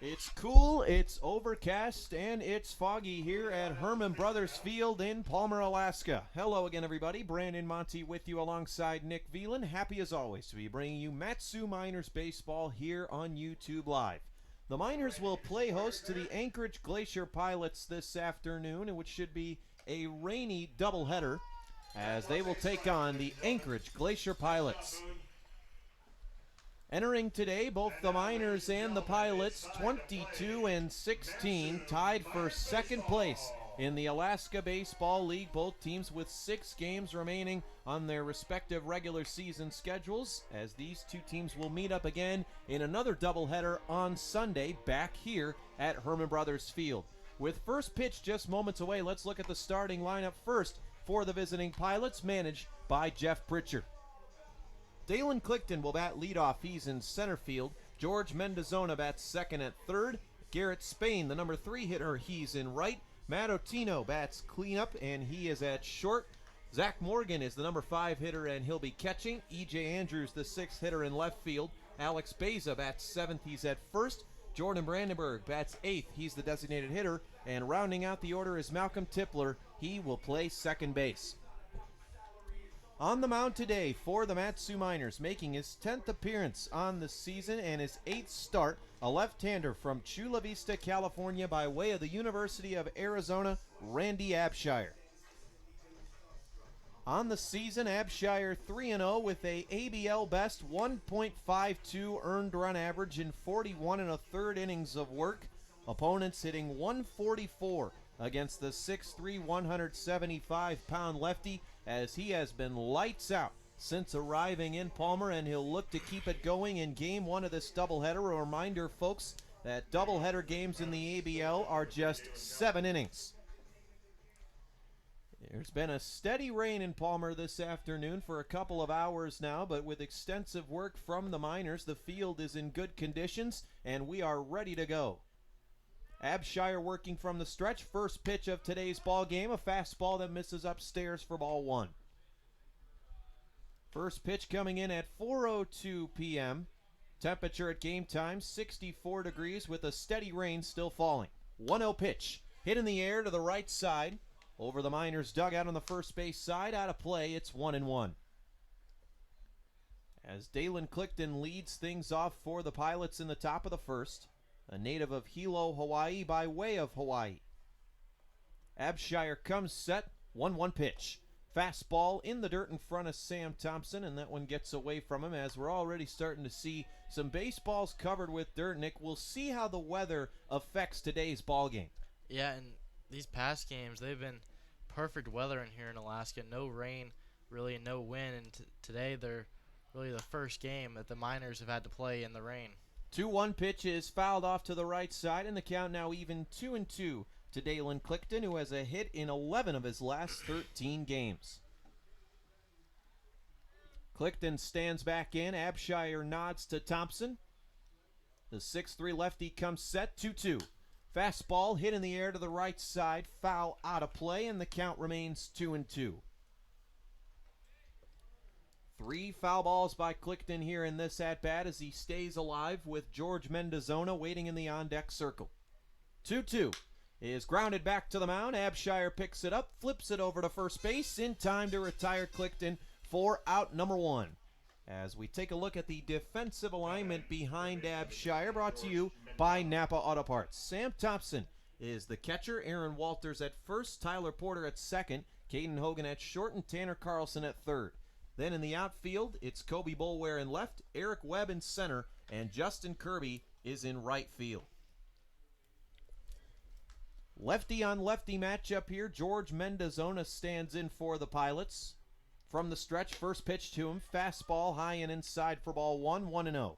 It's cool, it's overcast, and it's foggy here at Herman Brothers Field in Palmer, Alaska. Hello again, everybody. Brandon Monty with you alongside Nick Veland. Happy as always to be bringing you Matsu Miners Baseball here on YouTube Live. The Miners will play host to the Anchorage Glacier Pilots this afternoon, which should be a rainy doubleheader, as they will take on the Anchorage Glacier Pilots. Entering today, both the Miners and the Pilots, 22-16, tied for second place in the Alaska Baseball League. Both teams with 6 games remaining on their respective regular season schedules, as these two teams will meet up again in another doubleheader on Sunday back here at Herman Brothers Field. With first pitch just moments away, let's look at the starting lineup first for the visiting Pilots, managed by Jeff Pritchard. Dalen Clifton will bat leadoff. He's in center field. George Mendozona bats second at third. Garrett Spain, the number 3 hitter, he's in right. Matt Otino bats cleanup, and he is at short. Zach Morgan is the number 5 hitter, and he'll be catching. E.J. Andrews, the 6th hitter in left field. Alex Beza bats 7th, he's at first. Jordan Brandenburg bats 8th, he's the designated hitter. And rounding out the order is Malcolm Tipler. He will play second base. On the mound today for the Matsu Miners, making his 10th appearance on the season and his 8th start, a left-hander from Chula Vista, California, by way of the University of Arizona, Randy Abshire. On the season, Abshire 3-0 with a ABL best 1.52 earned run average in 41 1/3 innings of work. Opponents hitting 144 against the 6'3", 175-pound lefty, as he has been lights out since arriving in Palmer, and he'll look to keep it going in Game 1 of this doubleheader. A reminder, folks, that doubleheader games in the ABL are just 7 innings. There's been a steady rain in Palmer this afternoon for a couple of hours now, but with extensive work from the Miners, the field is in good conditions, and we are ready to go. Abshire working from the stretch. First pitch of today's ball game, a fastball that misses upstairs for ball 1. First pitch coming in at 4:02 p.m. Temperature at game time 64 degrees with a steady rain still falling. 1-0 pitch hit in the air to the right side over the Miners dugout on the first base side. Out of play, it's 1-1. As Dalen Clifton leads things off for the Pilots in the top of the first, a native of Hilo, Hawaii, by way of Hawaii. Abshire comes set, 1-1 pitch. Fastball in the dirt in front of Sam Thompson, and that one gets away from him, as we're already starting to see some baseballs covered with dirt. Nick, we'll see how the weather affects today's ball game. Yeah, and these past games, they've been perfect weather in here in Alaska. No rain, really, and no wind, and today they're really the first game that the Miners have had to play in the rain. 2-1 pitch is fouled off to the right side, and the count now even 2-2 to Dalen Clifton, who has a hit in 11 of his last 13 games. Clifton stands back in. Abshire nods to Thompson. The 6'3 lefty comes set, 2-2. Fastball hit in the air to the right side, foul out of play, and the count remains 2-2. 3 foul balls by Clifton here in this at-bat as he stays alive with George Mendozona waiting in the on-deck circle. 2-2 is grounded back to the mound. Abshire picks it up, flips it over to first base in time to retire Clifton for out number 1. As we take a look at the defensive alignment behind Abshire, brought to you by Napa Auto Parts. Sam Thompson is the catcher, Aaron Walters at first, Tyler Porter at second, Caden Hogan at short, and Tanner Carlson at third. Then in the outfield, it's Kobe Boulware in left, Eric Webb in center, and Justin Kirby is in right field. Lefty on lefty matchup here. George Mendozona stands in for the Pilots. From the stretch, first pitch to him, fastball high and inside for ball 1, 1-0.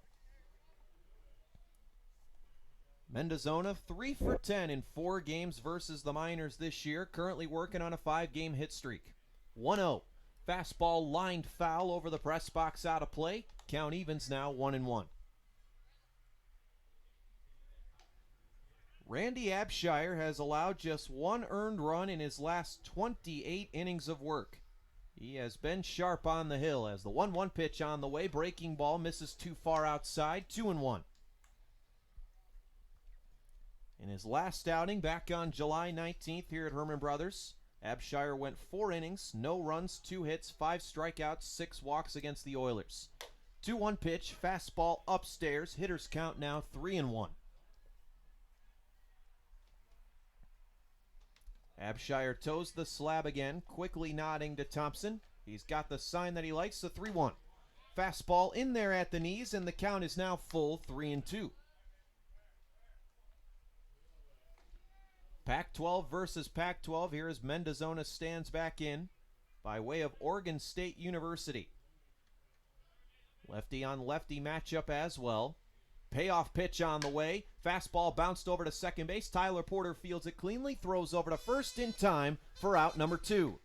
Mendozona 3 for 10 in 4 games versus the Miners this year, currently working on a 5-game hit streak. 1-0. Fastball lined foul over the press box, out of play. Count evens now 1-1. Randy Abshire has allowed just 1 earned run in his last 28 innings of work. He has been sharp on the hill as the 1-1 pitch on the way. Breaking ball misses too far outside. 2-1. In his last outing back on July 19th here at Herman Brothers, Abshire went 4 innings, no runs, 2 hits, 5 strikeouts, 6 walks against the Oilers. 2-1 pitch, fastball upstairs, hitters count now 3-1. Abshire toes the slab again, quickly nodding to Thompson. He's got the sign that he likes, the 3-1. Fastball in there at the knees, and the count is now full 3-2. Pac-12 versus Pac-12 here as Mendozona stands back in by way of Oregon State University. Lefty on lefty matchup as well. Payoff pitch on the way. Fastball bounced over to second base. Tyler Porter fields it cleanly, throws over to first in time for out number 2.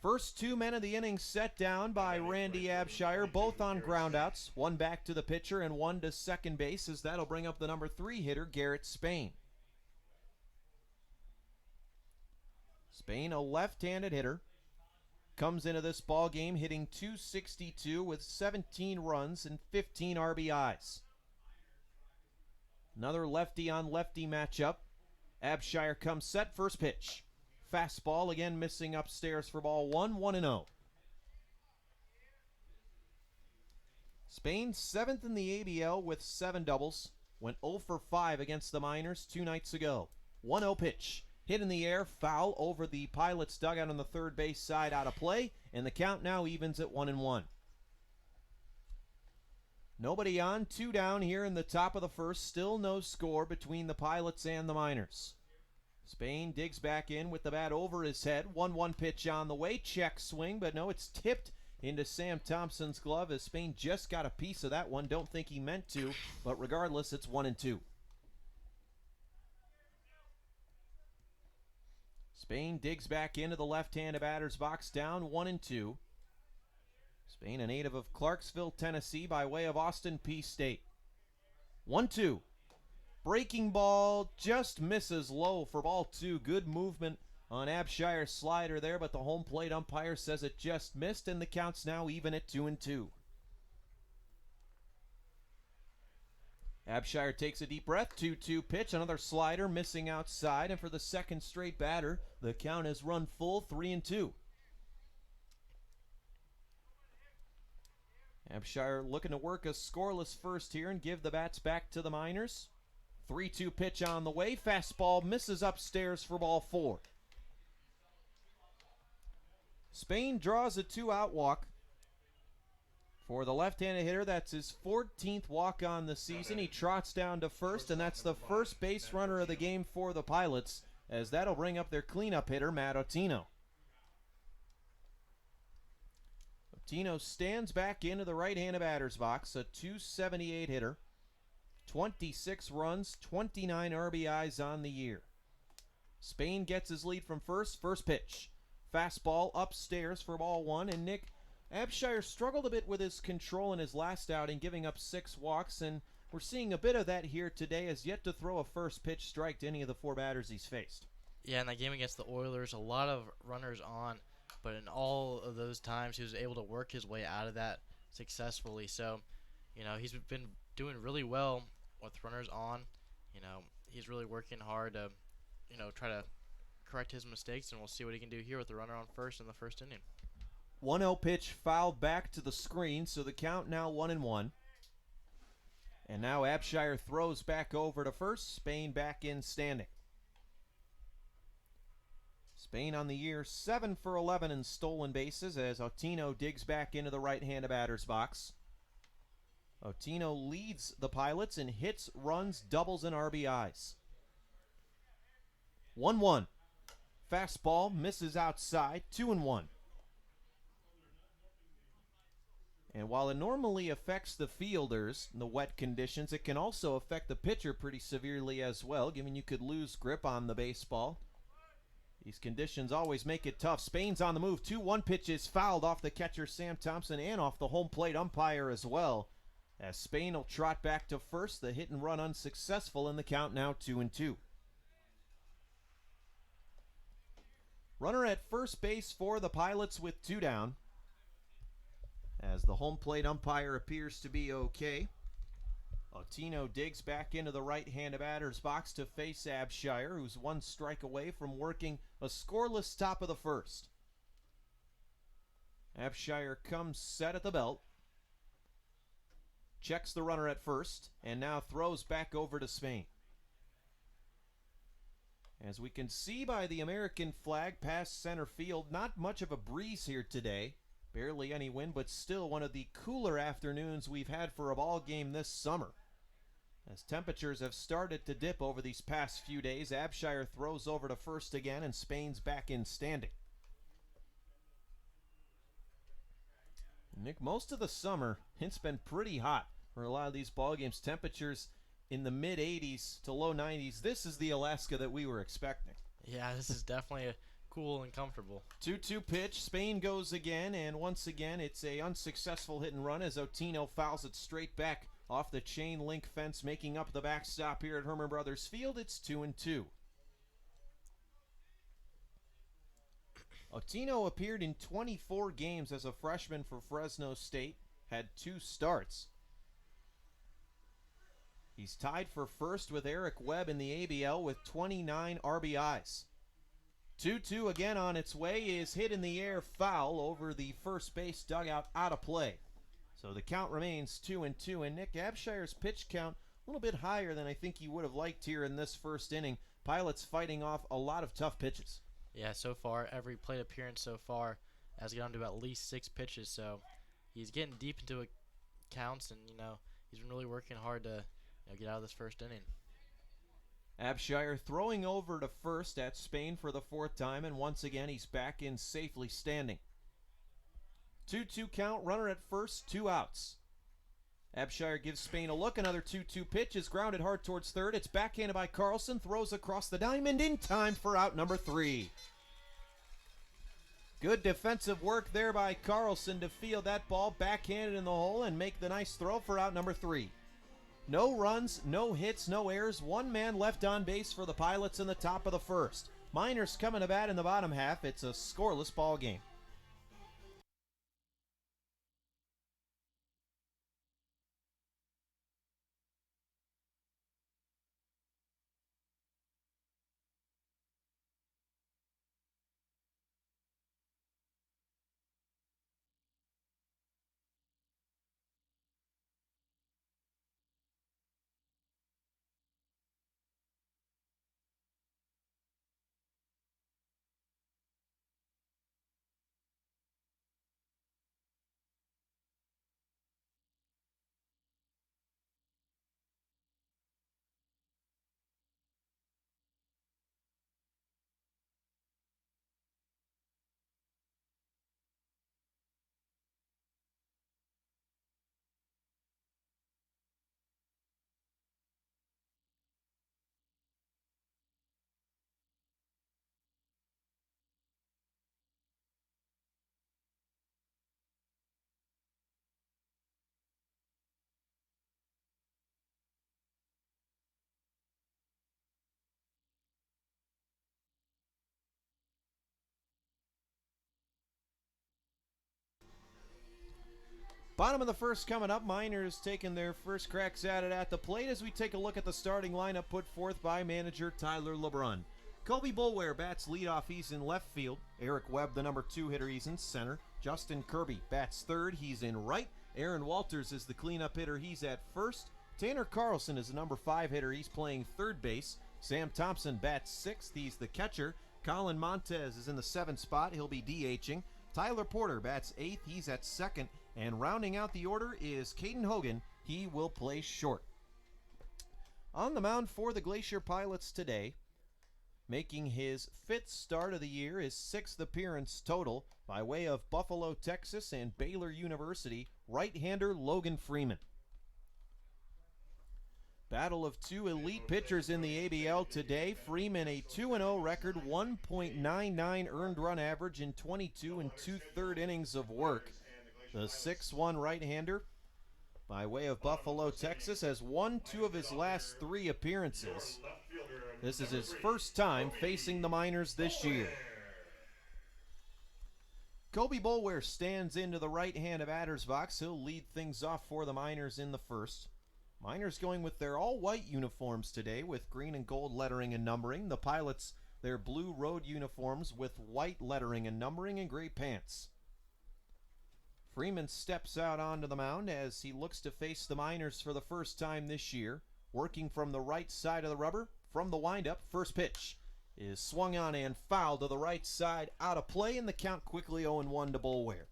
First 2 men of the inning set down by Randy Abshire, both on groundouts. One back to the pitcher and one to second base, as that'll bring up the number 3 hitter, Garrett Spain. Spain, a left-handed hitter, comes into this ball game hitting .262 with 17 runs and 15 RBIs. Another lefty on lefty matchup. Abshire comes set, first pitch. Fastball again missing upstairs for ball 1, 1-0. Spain 7th in the ABL with 7 doubles. Went 0 for 5 against the Miners 2 nights ago. 1-0 pitch. Hit in the air, foul over the Pilots' dugout on the third base side, out of play, and the count now evens at 1-1. Nobody on, 2 down here in the top of the first. Still no score between the Pilots and the Miners. Spain digs back in with the bat over his head. 1-1 pitch on the way. Check swing, but no, it's tipped into Sam Thompson's glove as Spain just got a piece of that one. Don't think he meant to, but regardless, it's 1-2. Spain digs back into the left-handed batter's box, down 1-2. Spain, a native of Clarksville, Tennessee, by way of Austin Peay State. 1-2. Breaking ball just misses low for ball 2. Good movement on Abshire's slider there, but the home plate umpire says it just missed, and the count's now even at 2-2. Abshire takes a deep breath. 2-2 pitch, another slider missing outside, and for the second straight batter, the count has run full 3-2. Abshire looking to work a scoreless first here and give the bats back to the Miners. 3-2 pitch on the way. Fastball misses upstairs for ball 4. Spain draws a 2-out walk. For the left-handed hitter, that's his 14th walk on the season. He trots down to first, and that's the first base runner of the game for the Pilots, as that'll bring up their cleanup hitter, Matt Otino. Otino stands back into the right-handed batter's box, a .278 hitter. 26 runs, 29 RBIs on the year. Spain gets his lead from first pitch. Fastball upstairs for ball 1, and Nick, Abshire struggled a bit with his control in his last outing, giving up 6 walks, and we're seeing a bit of that here today, as yet to throw a first pitch strike to any of the 4 batters he's faced. Yeah, in that game against the Oilers, a lot of runners on, but in all of those times, he was able to work his way out of that successfully. So, he's been doing really well with runners on. He's really working hard to, try to correct his mistakes, and we'll see what he can do here with the runner on first in the first inning. 1-0 pitch fouled back to the screen, so the count now 1-1. And now Abshire throws back over to first. Spain back in standing. Spain on the year 7 for 11 in stolen bases as Otino digs back into the right-handed batter's box. Otino leads the Pilots in hits, runs, doubles, and RBIs. 1-1. Fastball misses outside, 2-1. And while it normally affects the fielders in the wet conditions, it can also affect the pitcher pretty severely as well, given you could lose grip on the baseball. These conditions always make it tough. Spain's on the move. 2-1 pitch is fouled off the catcher Sam Thompson and off the home plate umpire as well. As Spain will trot back to first, the hit and run unsuccessful, and the count now 2-2. Runner at first base for the Pilots with 2 down. As the home plate umpire appears to be okay. Otino digs back into the right hand of Adder's box to face Abshire, who's one strike away from working a scoreless top of the first. Abshire comes set at the belt, checks the runner at first, and now throws back over to Spain. As we can see by the American flag past center field, not much of a breeze here today. Barely any wind, but still one of the cooler afternoons we've had for a ball game this summer. As temperatures have started to dip over these past few days, Abshire throws over to first again, and Spain's back in standing. Nick, most of the summer, it's been pretty hot for a lot of these ball games. Temperatures in the mid-80s to low 90s. This is the Alaska that we were expecting. Yeah, this is definitely cool and comfortable. 2-2 pitch. Spain goes again, and once again, it's a unsuccessful hit and run as Otino fouls it straight back off the chain link fence, making up the backstop here at Herman Brothers Field. It's 2-2. Otino appeared in 24 games as a freshman for Fresno State, had 2 starts. He's tied for first with Eric Webb in the ABL with 29 RBIs. 2-2 again on its way is hit in the air, foul over the first base dugout, out of play. So the count remains 2-2, and Nick, Abshire's pitch count a little bit higher than I think he would have liked here in this first inning. Pilots fighting off a lot of tough pitches. Yeah, so far, every plate appearance so far has gone to at least 6 pitches, so he's getting deep into counts, and, he's been really working hard to get out of this first inning. Abshire throwing over to first at Spain for the 4th time, and once again he's back in safely standing. 2-2 count, runner at first, 2 outs. Abshire gives Spain a look, another 2-2 pitch is grounded hard towards third. It's backhanded by Carlson, throws across the diamond in time for out number 3. Good defensive work there by Carlson to field that ball backhanded in the hole and make the nice throw for out number 3. No runs, no hits, no errors. 1 man left on base for the Pilots in the top of the first. Miners coming to bat in the bottom half. It's a scoreless ball game. Bottom of the first coming up. Miners taking their first cracks at it at the plate as we take a look at the starting lineup put forth by manager Tyler LeBrun. Kobe Boulware bats leadoff. He's in left field. Eric Webb, the number 2 hitter, he's in center. Justin Kirby bats third. He's in right. Aaron Walters is the cleanup hitter. He's at first. Tanner Carlson is the number 5 hitter. He's playing third base. Sam Thompson bats sixth. He's the catcher. Colin Montez is in the 7th spot. He'll be DHing. Tyler Porter bats 8th. He's at second. And rounding out the order is Caden Hogan. He will play short. On the mound for the Glacier Pilots today, making his 5th start of the year, his 6th appearance total, by way of Buffalo, Texas and Baylor University, right-hander Logan Freeman. Battle of 2 elite pitchers in the ABL today. Freeman a 2-0 record, 1.99 earned run average in 22 2/3 innings of work. The 6'1 right-hander, by way of Buffalo, Texas, has won 2 of his last 3 appearances. This is his first time facing the Miners this year. Kobe Boulware stands into the right hand of Adder's box. He'll lead things off for the Miners in the first. Miners going with their all-white uniforms today with green and gold lettering and numbering. The Pilots, their blue road uniforms with white lettering and numbering and gray pants. Freeman steps out onto the mound as he looks to face the Miners for the first time this year. Working from the right side of the rubber, from the windup, first pitch is swung on and fouled to the right side, out of play, and the count quickly 0-1 to Boulware.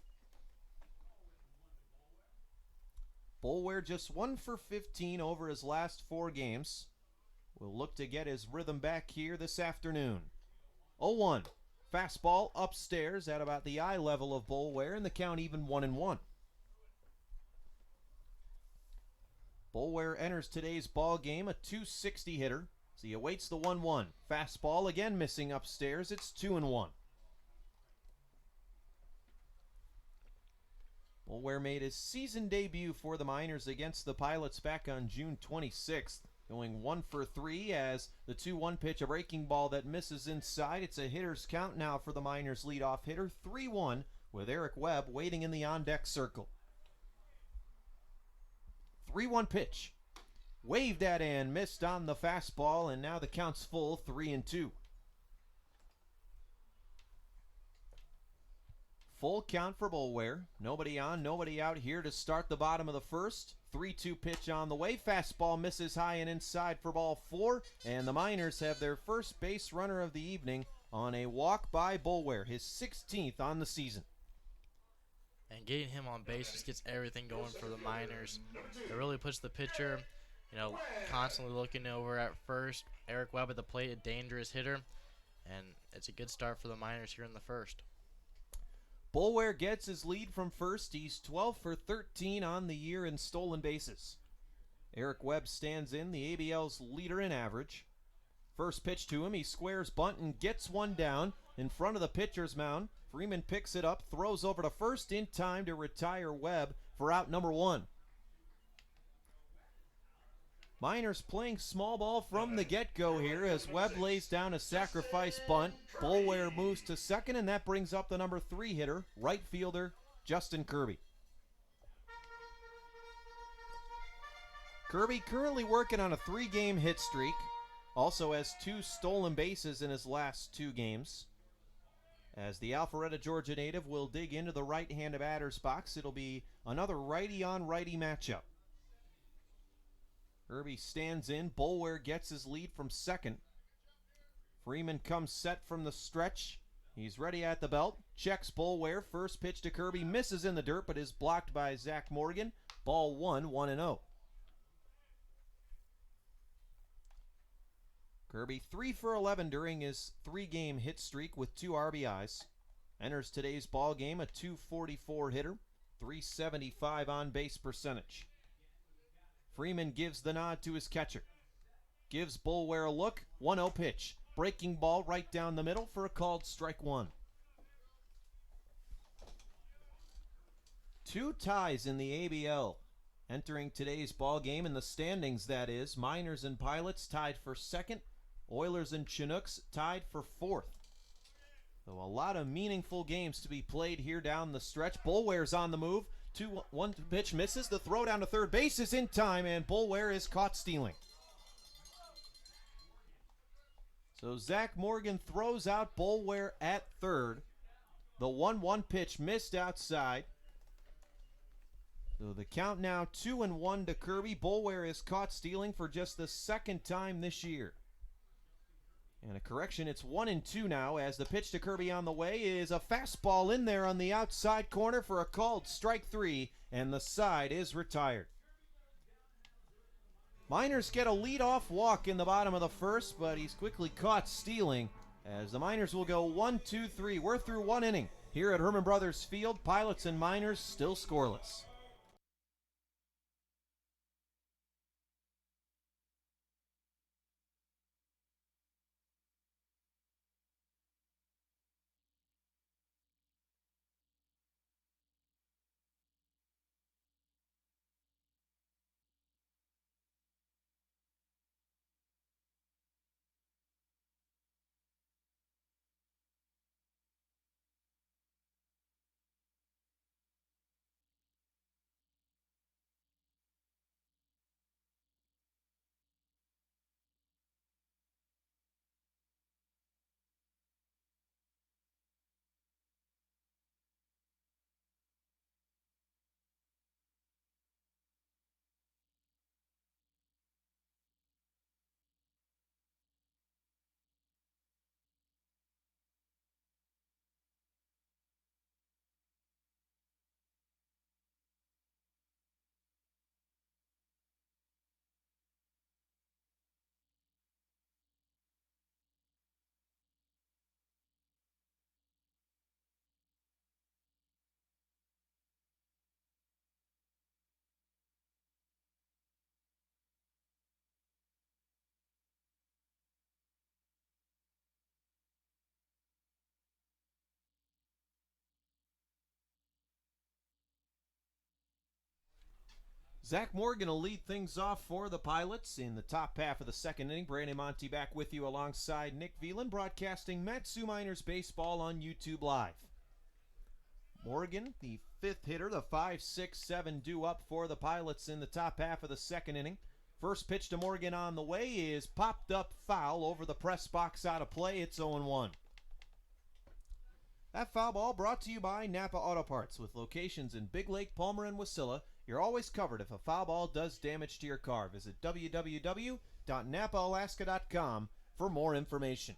Boulware just 1 for 15 over his last 4 games. Will look to get his rhythm back here this afternoon. 0-1. Fastball upstairs at about the eye level of Boulware, and the count even 1-1. Boulware enters today's ball game a .260 hitter as he awaits the 1-1. Fastball again missing upstairs. It's 2-1. Boulware made his season debut for the Miners against the Pilots back on June 26th. Going 1 for 3 as the 2-1 pitch, a breaking ball that misses inside. It's a hitter's count now for the Miners' leadoff hitter. 3-1 with Eric Webb waiting in the on-deck circle. 3-1 pitch. Waved at and missed on the fastball, and now the count's full, 3-2. Full count for Boulware. Nobody on, nobody out here to start the bottom of the first. 3-2 pitch on the way. Fastball misses high and inside for ball 4, and the Miners have their first base runner of the evening on a walk by Boulware, his 16th on the season. And getting him on base just gets everything going for the Miners. It really puts the pitcher, constantly looking over at first. Eric Webb at the plate, a dangerous hitter. And it's a good start for the Miners here in the first. Boulware gets his lead from first. He's 12 for 13 on the year in stolen bases. Eric Webb stands in, the ABL's leader in average. First pitch to him, he squares bunt and gets one down in front of the pitcher's mound. Freeman picks it up, throws over to first in time to retire Webb for out number 1. Miners playing small ball from the get-go here as Webb lays down a sacrifice bunt. Boulware moves to second, and that brings up the number 3 hitter, right fielder Justin Kirby. Kirby currently working on a 3-game hit streak. Also has 2 stolen bases in his last 2 games. As the Alpharetta, Georgia native will dig into the right-handed batter's box, it'll be another righty-on-righty matchup. Kirby stands in. Boulware gets his lead from second. Freeman comes set from the stretch. He's ready at the belt. Checks Boulware. First pitch to Kirby. Misses in the dirt, but is blocked by Zach Morgan. Ball 1, 1-0. Kirby 3 for 11 during his 3-game hit streak with 2 RBIs. Enters today's ball game a .244 hitter, .375 on-base percentage. Freeman gives the nod to his catcher. Gives Boulware a look. 1-0 pitch. Breaking ball right down the middle for a called strike 1. 2 ties in the ABL. Entering today's ball game in the standings, that is. Miners and Pilots tied for second. Oilers and Chinooks tied for 4th. So a lot of meaningful games to be played here down the stretch. Boulware's on the move. 2-1 pitch misses. The throw down to third base is in time, and Boulware is caught stealing. So Zach Morgan throws out Boulware at third. The 1-1 pitch missed outside. So the count now 2-1 to Kirby. Boulware is caught stealing for just the 2nd time this year. And a correction, it's 1-2 now as the pitch to Kirby on the way is a fastball in there on the outside corner for a called strike 3, and the side is retired. Miners get a leadoff walk in the bottom of the first, but he's quickly caught stealing as the Miners will go 1-2-3. We're through 1 inning here at Herman Brothers Field. Pilots and Miners still scoreless. Zach Morgan will lead things off for the Pilots in the top half of the second inning. Brandon Monty back with you alongside Nick Veland, broadcasting Matsu Miners Baseball on YouTube Live. Morgan, the fifth hitter, the 5-6-7 due up for the Pilots in the top half of the second inning. First pitch to Morgan on the way is popped up foul over the press box, out of play. It's 0-1. That foul ball brought to you by Napa Auto Parts, with locations in Big Lake, Palmer, and Wasilla. You're always covered if a foul ball does damage to your car. Visit www.napaalaska.com for more information.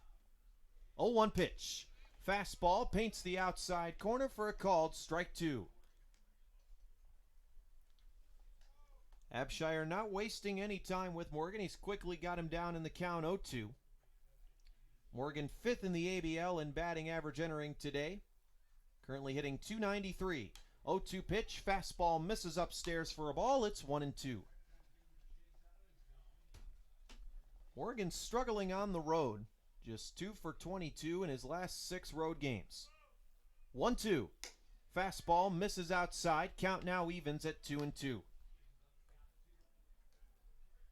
0-1 pitch. Fastball paints the outside corner for a called strike two. Abshire not wasting any time with Morgan. He's quickly got him down in the count, 0-2. Morgan fifth in the ABL in batting average entering today. Currently hitting .293. 0-2 pitch. Fastball misses upstairs for a ball. It's 1-2. Morgan struggling on the road. Just 2 for 22 in his last 6 road games. 1-2. Fastball misses outside. Count now evens at 2-2.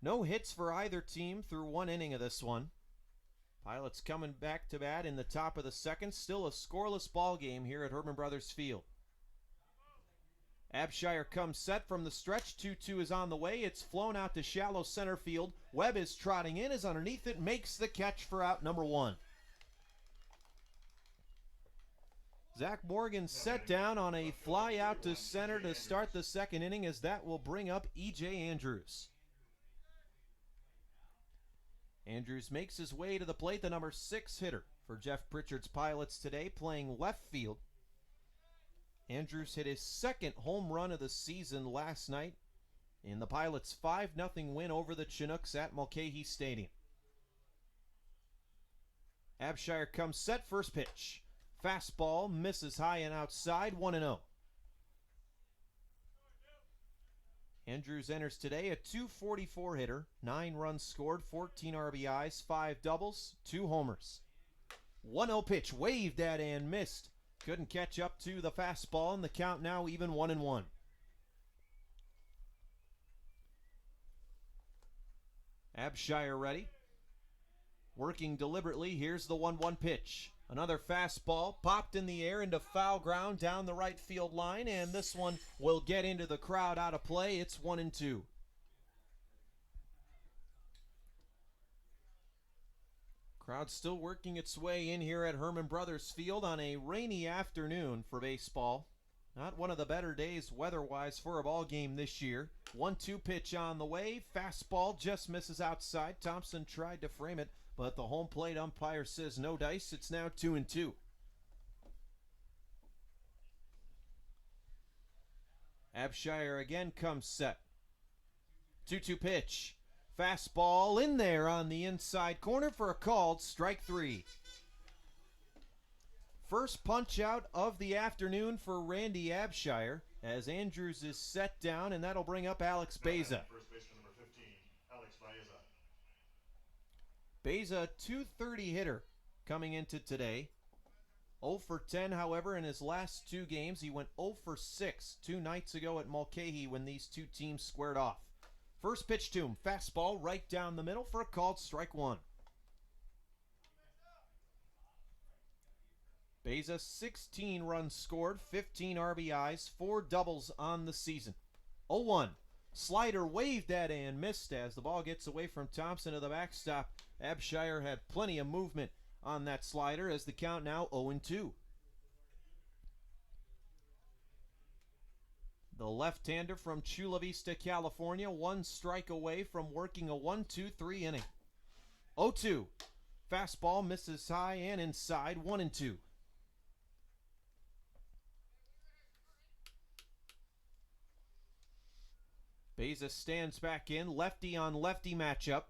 No hits for either team through 1 inning of this one. Pilots coming back to bat in the top of the second. Still a scoreless ball game here at Herman Brothers Field. Abshire comes set from the stretch. 2-2 is on the way. It's flown out to shallow center field. Webb is trotting in, is underneath it, makes the catch for out number 1. Zach Morgan set down on a fly out to center to start the second inning, as that will bring up E.J. Andrews. Andrews makes his way to the plate, the number 6 hitter for Jeff Pritchard's Pilots today, playing left field. Andrews hit his second home run of the season last night in the Pilots' 5-0 win over the Chinooks at Mulcahy Stadium. Abshire comes set, first pitch. Fastball misses high and outside, 1-0. Andrews enters today a .244 hitter, 9 runs scored, 14 RBIs, 5 doubles, 2 homers. 1-0 pitch, waved at and missed. Couldn't catch up to the fastball, and the count now even 1-1. Abshire ready. Working deliberately, here's the 1-1 pitch. Another fastball popped in the air into foul ground down the right field line, and this one will get into the crowd out of play. It's 1-2. Crowd still working its way in here at Herman Brothers Field on a rainy afternoon for baseball. Not one of the better days weather-wise for a ball game this year. 1-2 pitch on the way. Fastball just misses outside. Thompson tried to frame it, but the home plate umpire says no dice. It's now 2-2. Abshire again comes set. 2-2 pitch. Fastball in there on the inside corner for a called strike 3. First punch out of the afternoon for Randy Abshire as Andrews is set down, and that'll bring up Alex Beza. First baseman number 15, Alex Baeza. Beza, .230 hitter coming into today. 0 for 10, however, in his last 2 games. He went 0 for 6 2 nights ago at Mulcahy when these two teams squared off. First pitch to him, fastball right down the middle for a called strike 1. Beza, 16 runs scored, 15 RBIs, 4 doubles on the season. 0-1. Slider waved at and missed as the ball gets away from Thompson to the backstop. Abshire had plenty of movement on that slider as the count now 0-2. The left-hander from Chula Vista, California, 1 strike away from working a 1-2-3 inning. 0-2. Fastball misses high and inside, 1-2. Beza stands back in, lefty on lefty matchup.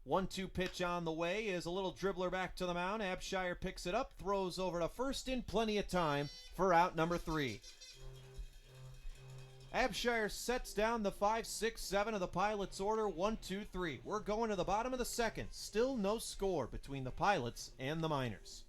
1-2 pitch on the way is a little dribbler back to the mound. Abshire picks it up, throws over to first in plenty of time for out number 3. Abshire sets down the 5-6-7 of the Pilots' order, 1-2-3. We're going to the bottom of the second. Still no score between the Pilots and the Miners.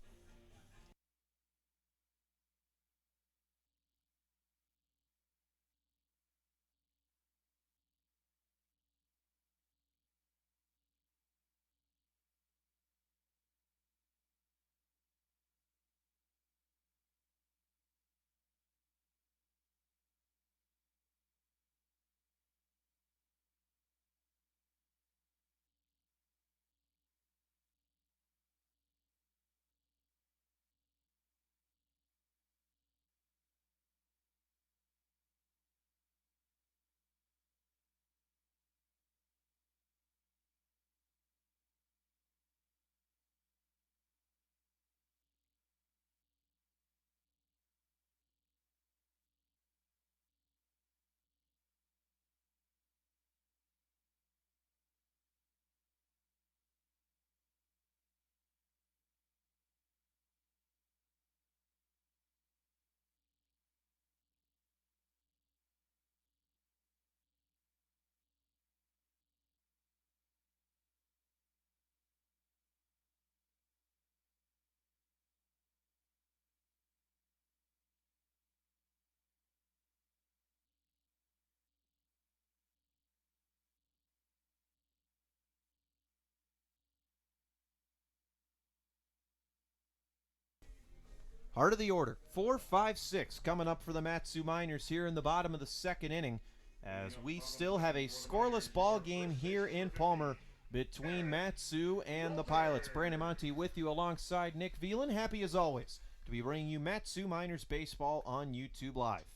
Heart of the order, 4, 5, 6 coming up for the Mat-Su Miners here in the bottom of the second inning, as we still have a scoreless ball game here in Palmer between Mat-Su and the Pilots. Brandon Monty with you alongside Nick Velan. Happy as always to be bringing you Mat-Su Miners baseball on YouTube Live.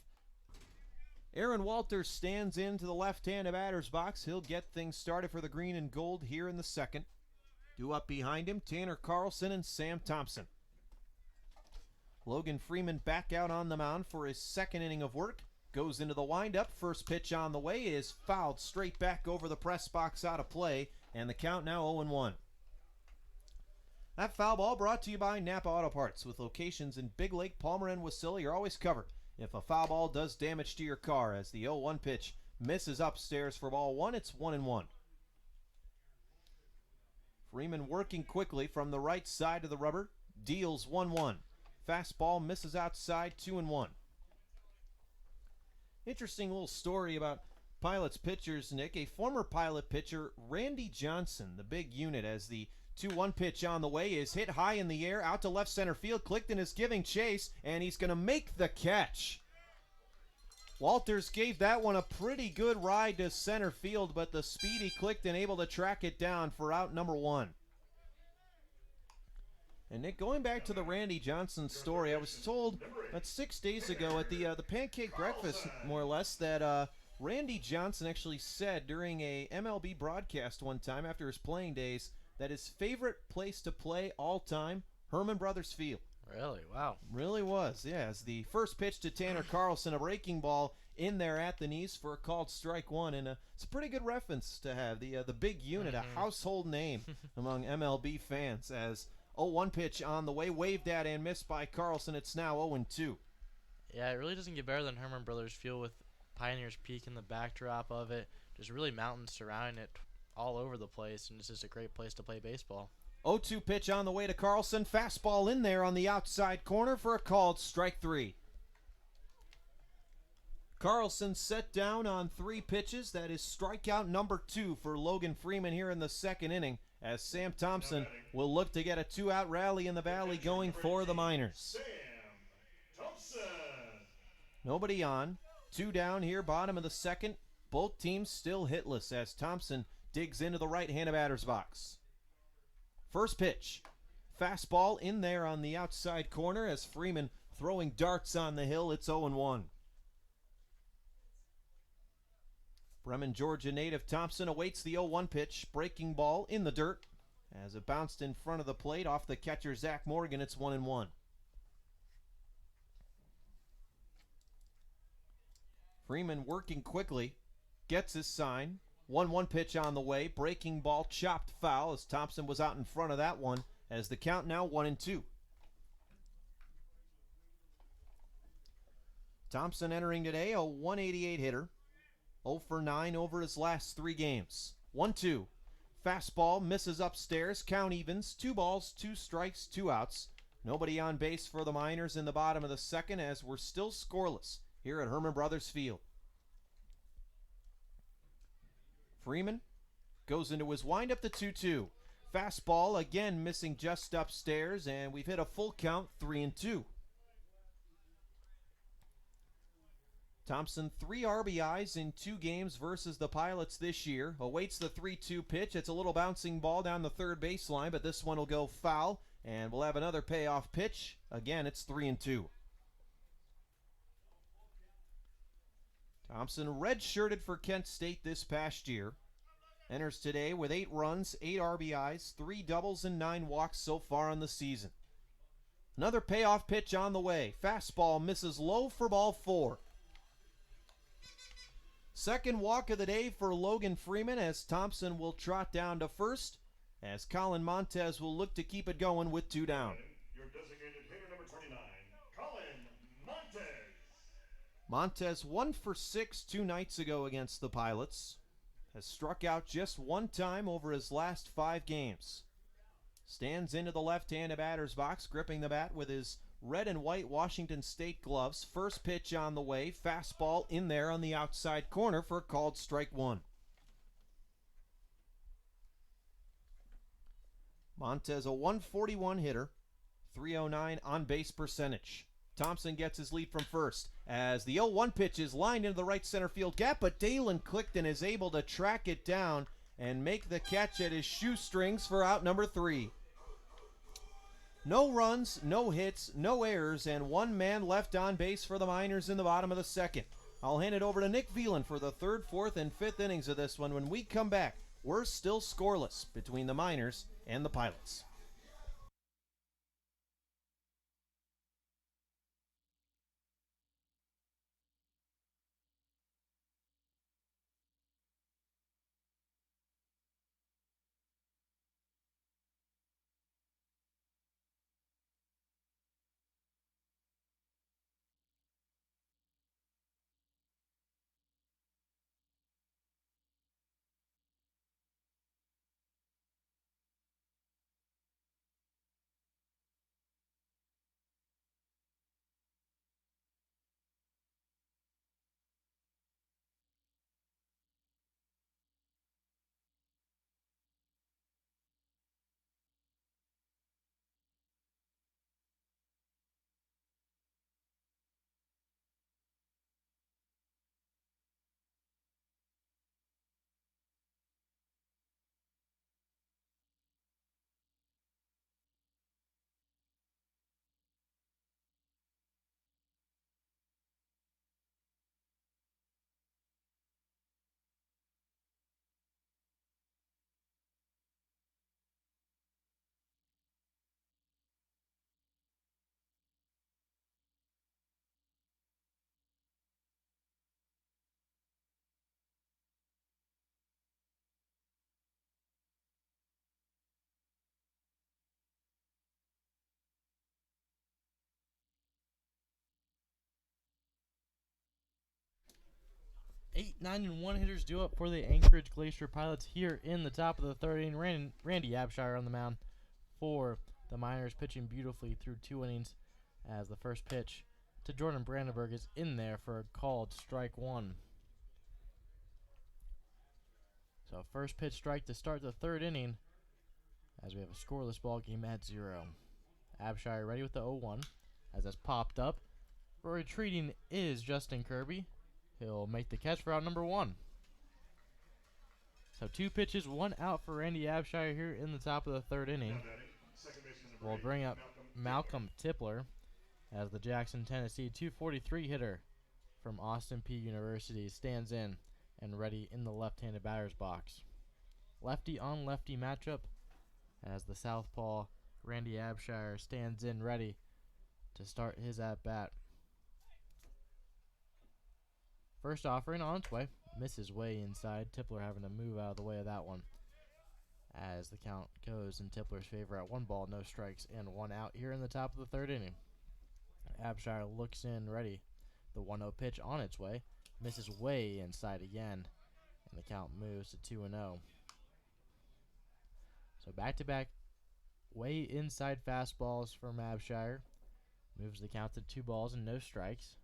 Aaron Walters stands into the left-hand batter's box. He'll get things started for the green and gold here in the second. Due up behind him, Tanner Carlson and Sam Thompson. Logan Freeman back out on the mound for his second inning of work. Goes into the windup. First pitch on the way is fouled straight back over the press box out of play, and the count now 0-1. That foul ball brought to you by Napa Auto Parts. With locations in Big Lake, Palmer, and Wasilla, you're always covered if a foul ball does damage to your car. As the 0-1 pitch misses upstairs for ball one, it's 1-1. Freeman working quickly from the right side of the rubber. Deals 1-1. Fastball misses outside, 2-1. Interesting little story about Pilots pitchers, Nick. A former Pilot pitcher, Randy Johnson, the big unit, as the 2-1 pitch on the way is hit high in the air, out to left center field. Clifton is giving chase, and he's going to make the catch. Walters gave that one a pretty good ride to center field, but the speedy Clifton able to track it down for out number one. And Nick, going back to the Randy Johnson story, I was told about 6 days ago at the Pancake Breakfast, more or less, that Randy Johnson actually said during a MLB broadcast one time after his playing days that his favorite place to play all time, Herman Brothers Field. Really? Wow. Really was, yeah. As the first pitch to Tanner Carlson, a breaking ball in there at the knees for a called strike one, and it's a pretty good reference to have the big unit, a household name among MLB fans. As 0-1 pitch on the way, waved at and missed by Carlson. It's now 0-2. Yeah, it really doesn't get better than Herman Brothers Field with Pioneers Peak in the backdrop of it. Just really mountains surrounding it all over the place, and it's just a great place to play baseball. 0-2 pitch on the way to Carlson. Fastball in there on the outside corner for a called strike three. Carlson set down on 3 pitches. That is strikeout number 2 for Logan Freeman here in the second inning, as Sam Thompson will look to get a 2-out rally in the valley going for the Miners. Sam Thompson. Nobody on. 2 down here, bottom of the second. Both teams still hitless as Thompson digs into the right-handed batter's box. First pitch. Fastball in there on the outside corner as Freeman throwing darts on the hill. It's 0-1. Bremen, Georgia native Thompson awaits the 0-1 pitch. Breaking ball in the dirt as it bounced in front of the plate off the catcher Zach Morgan. It's 1-1. Freeman working quickly. Gets his sign. 1-1 pitch on the way. Breaking ball chopped foul as Thompson was out in front of that one, as the count now 1-2. Thompson entering today a 188 hitter. 0 for 9 over his last 3 games. 1-2. Fastball misses upstairs. Count evens. 2 balls, 2 strikes, 2 outs. Nobody on base for the Miners in the bottom of the second, as we're still scoreless here at Herman Brothers Field. Freeman goes into his windup, the 2-2. Fastball again missing just upstairs, and we've hit a full count, 3-2. Thompson, 3 RBIs in 2 games versus the Pilots this year. Awaits the 3-2 pitch. It's a little bouncing ball down the third baseline, but this one will go foul, and we'll have another payoff pitch. Again, it's 3-2. Thompson redshirted for Kent State this past year. Enters today with 8 runs, 8 RBIs, 3 doubles, and 9 walks so far on the season. Another payoff pitch on the way. Fastball misses low for ball 4. Second walk of the day for Logan Freeman, as Thompson will trot down to first, as Colin Montez will look to keep it going with 2 down. Your designated hitter number 29, Colin Montez. Montez 1 for 6 2 nights ago against the Pilots. Has struck out just 1 time over his last 5 games. Stands into the left-handed batter's box, gripping the bat with his red and white Washington State gloves. First pitch on the way. Fastball in there on the outside corner for a called strike 1. Montez, a 141 hitter. .309 on base percentage. Thompson gets his lead from first as the 0-1 pitch is lined into the right center field gap, but Dalen Clifton is able to track it down and make the catch at his shoestrings for out number 3. No runs, no hits, no errors, and one man left on base for the Miners in the bottom of the second. I'll hand it over to Nick Veland for the 3rd, 4th, and 5th innings of this one. When we come back, we're still scoreless between the Miners and the Pilots. Eight, 9, and 1 hitters due up for the Anchorage Glacier Pilots here in the top of the 3rd inning. Randy Abshire on the mound for the Miners, pitching beautifully through 2 innings as the first pitch to Jordan Brandenburg is in there for a called strike 1. So first pitch strike to start the 3rd inning as we have a scoreless ball game at 0. Abshire ready with the 0-1 as that's popped up. Retreating is Justin Kirby. He'll make the catch for out number 1. So 2 pitches, 1 out for Randy Abshire here in the top of the 3rd inning. We'll bring up Malcolm Tipler as the Jackson, Tennessee 243 hitter from Austin P University stands in and ready in the left-handed batter's box. Lefty on lefty matchup as the southpaw Randy Abshire stands in ready to start his at-bat. First offering on its way. Misses way inside. Tipler having to move out of the way of that one as the count goes in Tipler's favor at 1 ball, no strikes, and 1 out here in the top of the 3rd inning. Abshire looks in ready. The 1-0 pitch on its way. Misses way inside again, and the count moves to 2-0. So back-to-back way inside fastballs from Abshire. Moves the count to 2 balls and no strikes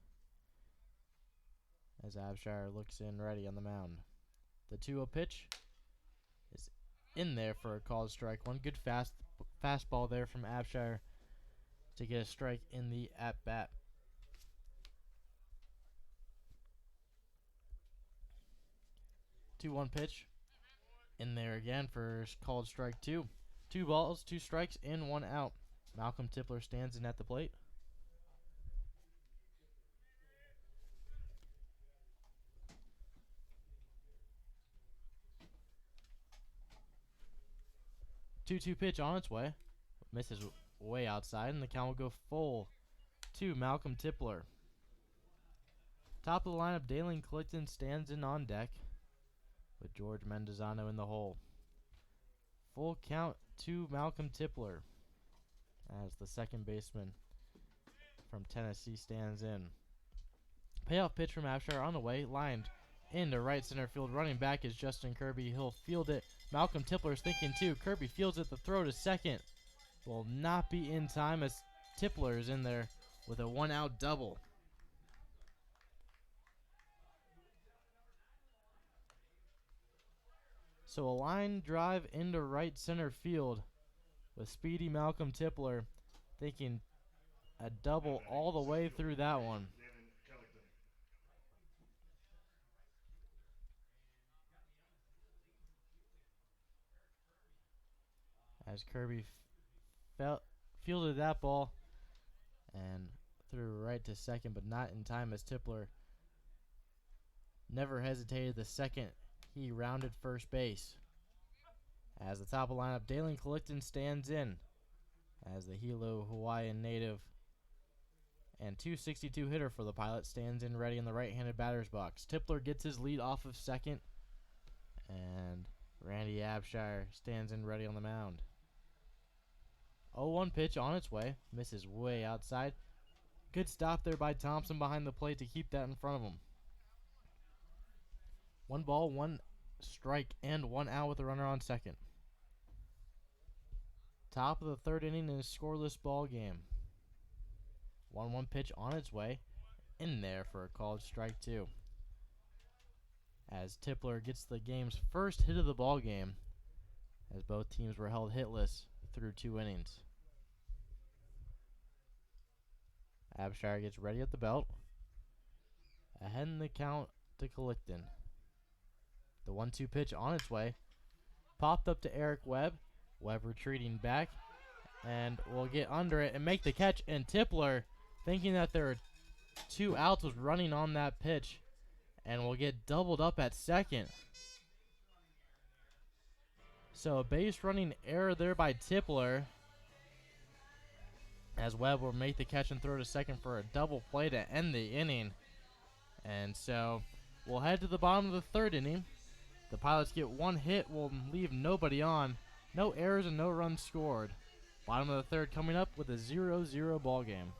as Abshire looks in ready on the mound. The 2-0 pitch is in there for a called strike 1. Good fastball there from Abshire to get a strike in the at-bat. 2-1 pitch in there again for called strike 2. 2 balls, 2 strikes, and 1 out. Malcolm Tipler stands in at the plate. Two pitch on its way. Misses way outside, and the count will go full to Malcolm Tipler. Top of the lineup, Dalen Clifton stands in on deck with George Mendozano in the hole. Full count to Malcolm Tipler as the second baseman from Tennessee stands in. Payoff pitch from Abshire on the way, lined into right center field. Running back is Justin Kirby. He'll field it. Malcolm Tipler's thinking too. Kirby fields it. The throw to second will not be in time as Tipler is in there with a 1-out double. So a line drive into right center field with speedy Malcolm Tipler thinking a double all the way through that one. As Kirby fielded that ball and threw right to second, but not in time as Tipler never hesitated the second he rounded first base. As the top of the lineup, Dalen Collicton stands in as the Hilo Hawaiian native and 262 hitter for the Pilot stands in ready in the right-handed batter's box. Tipler gets his lead off of second, and Randy Abshire stands in ready on the mound. 0-1 pitch on its way, misses way outside. Good stop there by Thompson behind the plate to keep that in front of him. 1 ball, 1 strike, and 1 out with a runner on second. Top of the third inning in a scoreless ball game. 1-1 pitch on its way, in there for a called strike 2. As Tipler gets the game's first hit of the ball game, as both teams were held hitless through 2 innings. Abshire gets ready at the belt. Ahead in the count to Collicton. The 1-2 pitch on its way. Popped up to Eric Webb. Webb retreating back. And will get under it and make the catch. And Tipler, thinking that there are 2 outs, was running on that pitch. And will get doubled up at second. So a base running error there by Tipler. As Webb will make the catch and throw to second for a double play to end the inning. And so we'll head to the bottom of the third inning. The Pilots get 1 hit, will leave nobody on. No errors and no runs scored. Bottom of the third coming up with a 0-0 ball game.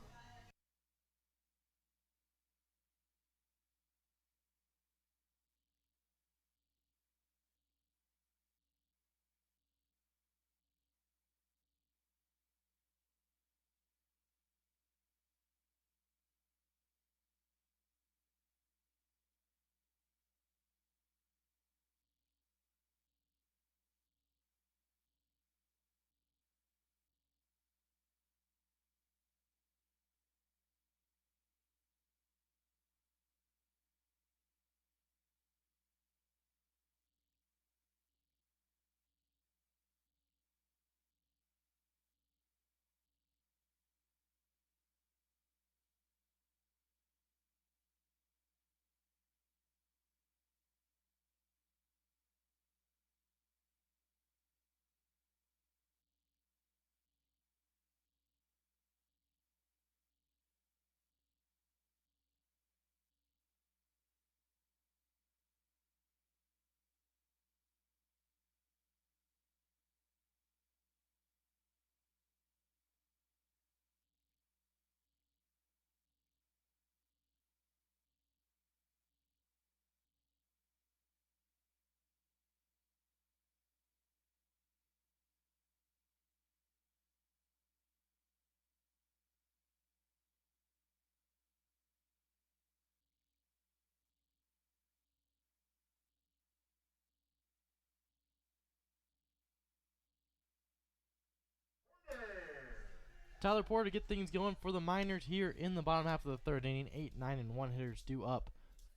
Tyler Porter to get things going for the Miners here in the bottom half of the third inning. 8, 9, and 1 hitters due up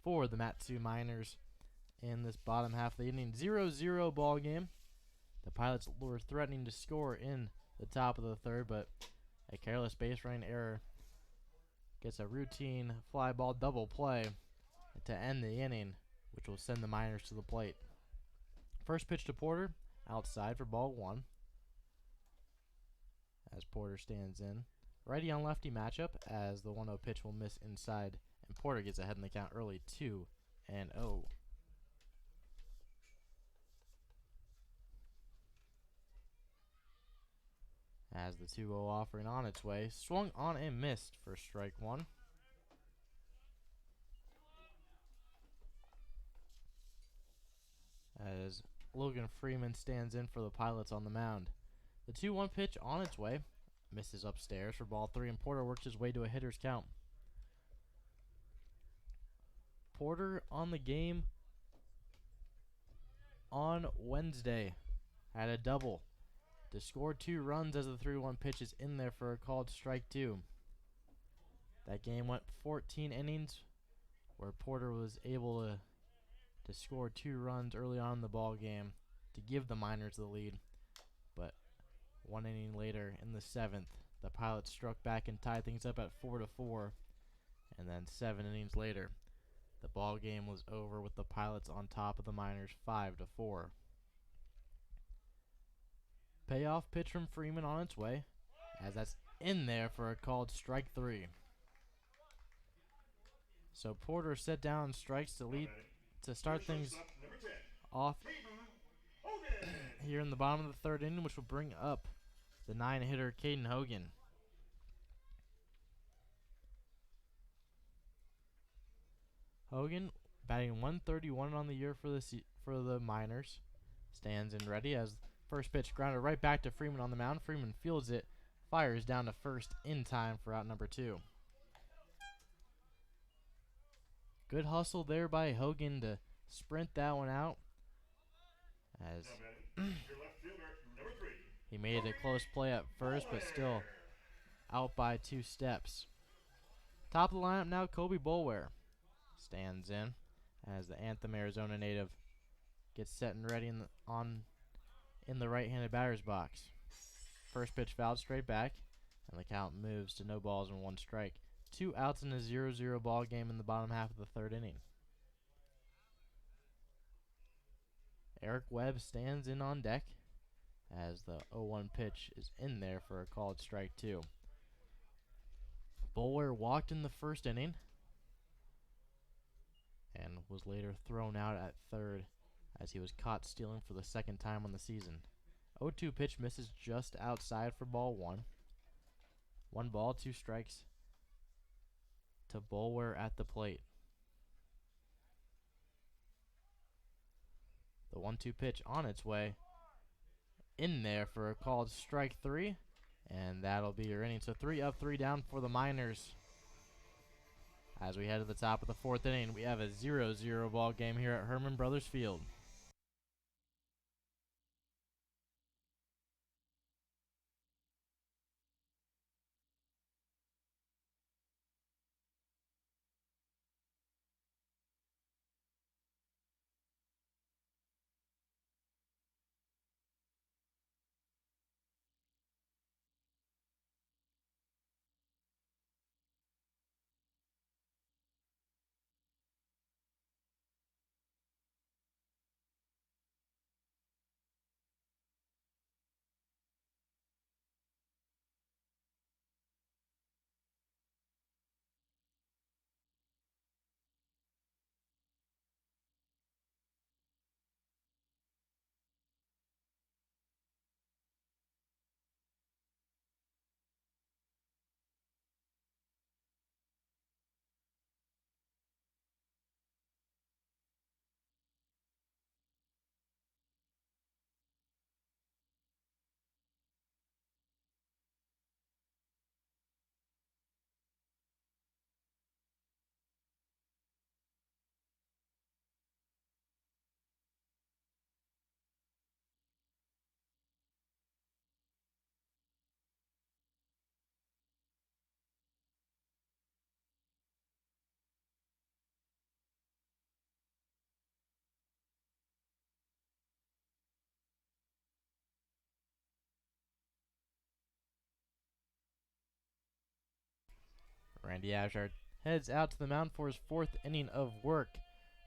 for the Matsu Miners in this bottom half of the inning. 0-0 ball game. The Pilots were threatening to score in the top of the third, but a careless base running error gets a routine fly ball double play to end the inning, which will send the Miners to the plate. First pitch to Porter, outside for ball 1. As Porter stands in. Righty on lefty matchup as the 1-0 pitch will miss inside, and Porter gets ahead in the count early 2-0. As the 2-0 offering on its way, swung on and missed for strike 1. As Logan Freeman stands in for the Pilots on the mound. The 2-1 pitch on its way, misses upstairs for ball 3, and Porter works his way to a hitter's count. Porter on the game on Wednesday had a double to score 2 runs as the 3-1 pitch is in there for a called strike 2. That game went 14 innings, where Porter was able to score 2 runs early on in the ball game to give the Miners the lead. But 1 inning later, in the 7th, the Pilots struck back and tied things up at 4-4. And then 7 innings later, the ball game was over with the Pilots on top of the Miners 5-4. Payoff pitch from Freeman on its way, as that's in there for a called strike 3. So Porter set down strikes to lead to start things off here in the bottom of the 3rd inning, which will bring up the 9-hitter Caden Hogan. Hogan, batting .131 on the year for the Miners, stands in ready as first pitch grounded right back to Freeman on the mound. Freeman fields it, fires down to first in time for out number 2. Good hustle there by Hogan to sprint that one out, as he made a close play at first, but still out by 2 steps. Top of the lineup now, Kobe Boulware stands in as the Anthem, Arizona native gets set and ready in the right-handed batter's box. First pitch fouled straight back, and the count moves to no balls and 1 strike. 2 outs in a 0-0 ball game in the bottom half of the 3rd inning. Eric Webb stands in on deck as the 0-1 pitch is in there for a called strike 2. Boulware walked in the 1st inning and was later thrown out at 3rd as he was caught stealing for the 2nd time on the season. 0-2 pitch misses just outside for ball 1. 1 ball, 2 strikes to Boulware at the plate. The 1-2 pitch on its way in there for a called strike 3, and that'll be your inning. So 3 up, 3 down for the Miners. As we head to the top of the 4th inning, we have a 0-0 ball game here at Herman Brothers Field. Randy Abshard heads out to the mound for his 4th inning of work,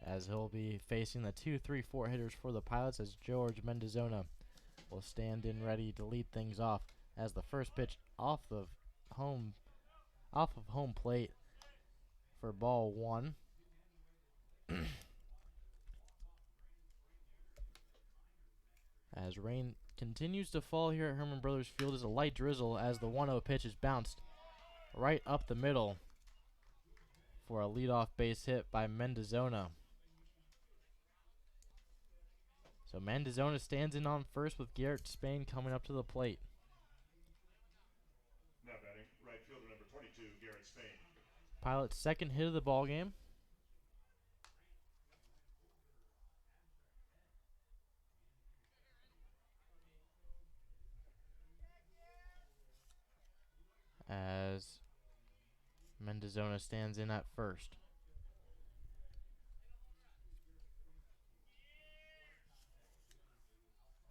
as he'll be facing the 2-3-4 hitters for the Pilots, as George Mendozona will stand in ready to lead things off as the first pitch off of home plate for ball 1. As rain continues to fall here at Herman Brothers Field, is a light drizzle as the 1-0 pitch is bounced right up the middle for a leadoff base hit by Mendozona. So Mendozona stands in on first with Garrett Spain coming up to the plate. Now batting, right fielder number 22, Garrett Spain. Pilot's 2nd hit of the ball game. as Mendozona stands in at first.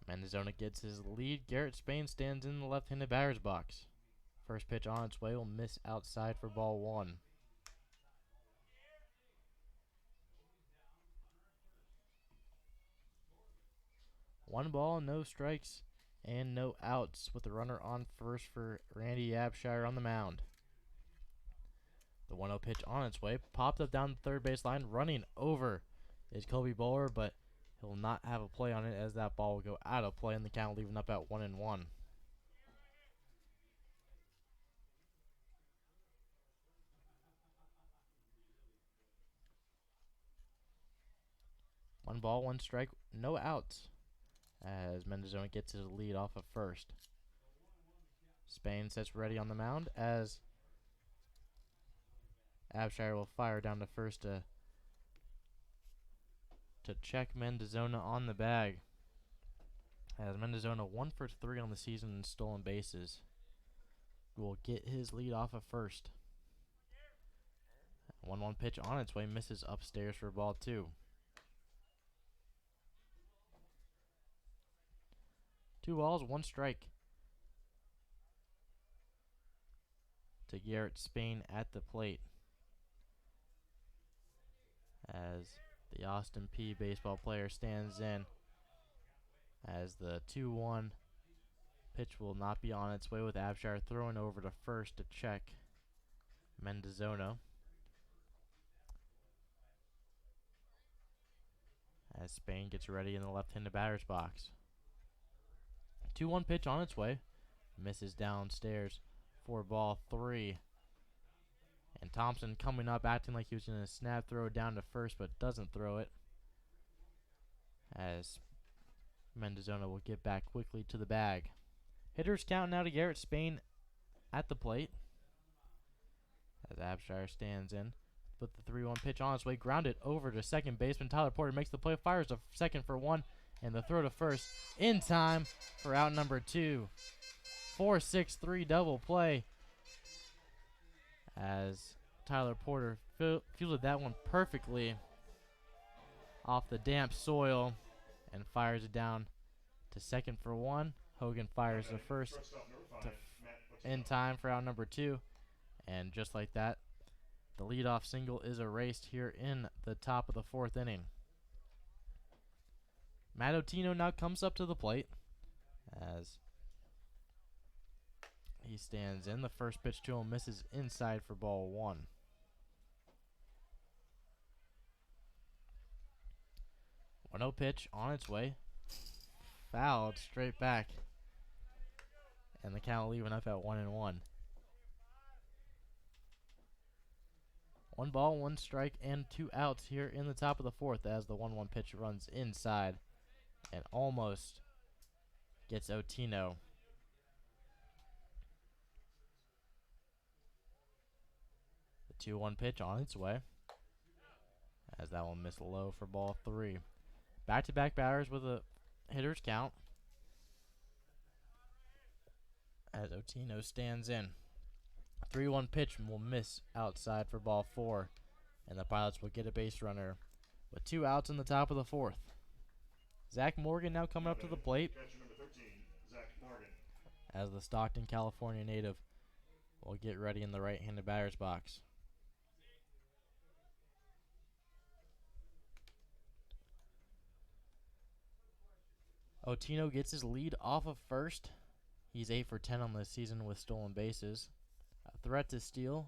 Mendozona gets his lead. Garrett Spain stands in the left-handed batter's box. First pitch on its way will miss outside for ball one. One ball, no strikes, and no outs with the runner on first for Randy Abshire on the mound. The 1-0 pitch on its way, popped up down the third base line, running over is Kobe Bowler, but he'll not have a play on it as that ball will go out of play and the count leaving up at 1-1. One ball, one strike, no outs as Mendozona gets his lead off of first. Spain sits ready on the mound as Abshire will fire down to first to check Mendozona on the bag. As Mendozona 1 for 3 on the season in stolen bases, will get his lead off of first. 1-1 pitch on its way, misses upstairs for ball two. 2 balls, 1 strike to Garrett Spain at the plate as the Austin P baseball player stands in as the 2-1 pitch will not be on its way with Abshire throwing over to first to check Mendozona as Spain gets ready in the left-handed batter's box. 2-1 pitch on its way, misses downstairs for ball 3. And Thompson coming up acting like he was going to snap throw down to first but doesn't throw it as Mendozona will get back quickly to the bag. Hitters count now to Garrett Spain at the plate as Abshire stands in. With the 3-1 pitch on its way, grounded over to second baseman. Tyler Porter makes the play, fires to second for 1, and the throw to first in time for out number 2. 4-6-3 double play as Tyler Porter fielded that one perfectly off the damp soil and fires it down to second for 1. Hogan fires the first in time for out number 2. And just like that, the leadoff single is erased here in the top of the 4th inning. Matt Otino now comes up to the plate as he stands in. The first pitch to him misses inside for ball 1. 1-0 pitch on its way. Fouled straight back. And the count leaving up at 1-1. 1 ball, 1 strike, and 2 outs here in the top of the 4th as the 1-1 pitch runs inside and almost gets Otino. The 2-1 pitch on its way as that one missed low for ball 3. Back-to-back batters with a hitter's count as Otino stands in. 3-1 pitch will miss outside for ball 4, and the Pilots will get a base runner with 2 outs in the top of the 4th. Zach Morgan now coming up to the plate Catcher number 13, Zach Morgan. as the Stockton, California native will get ready in the right-handed batter's box. Otino gets his lead off of first. He's 8 for 10 on the season with stolen bases. A threat to steal.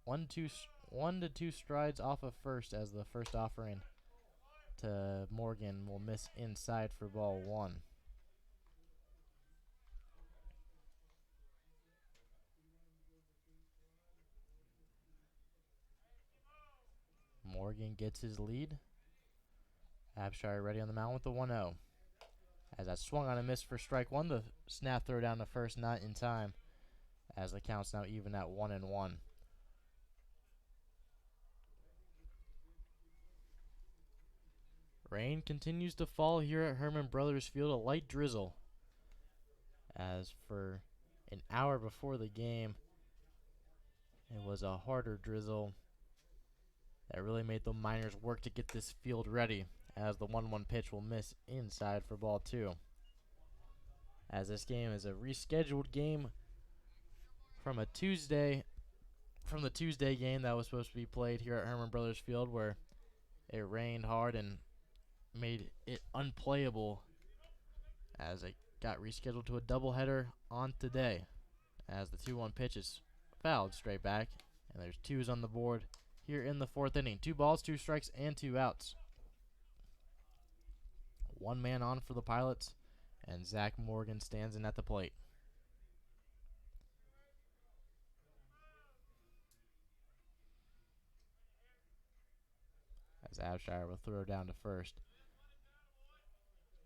1 to 2 strides off of first as the first offering to Morgan will miss inside for ball 1. Morgan gets his lead. Abshire ready on the mound with the 1-0. As that swung on a miss for strike 1, the snap throw down to first not in time as the count's now even at 1-1. Rain continues to fall here at Herman Brothers Field, a light drizzle. As for an hour before the game, It was a harder drizzle that really made the Miners work to get this field ready, as the 1-1 pitch will miss inside for ball 2. As this game is a rescheduled game from the Tuesday game that was supposed to be played here at Herman Brothers Field, where it rained hard and made it unplayable, as it got rescheduled to a doubleheader on today, as the 2-1 pitch is fouled straight back, and there's 2s on the board here in the 4th inning. 2 balls, 2 strikes, and 2 outs. 1 man on for the Pilots, and Zach Morgan stands in at the plate. As Abshire will throw down to first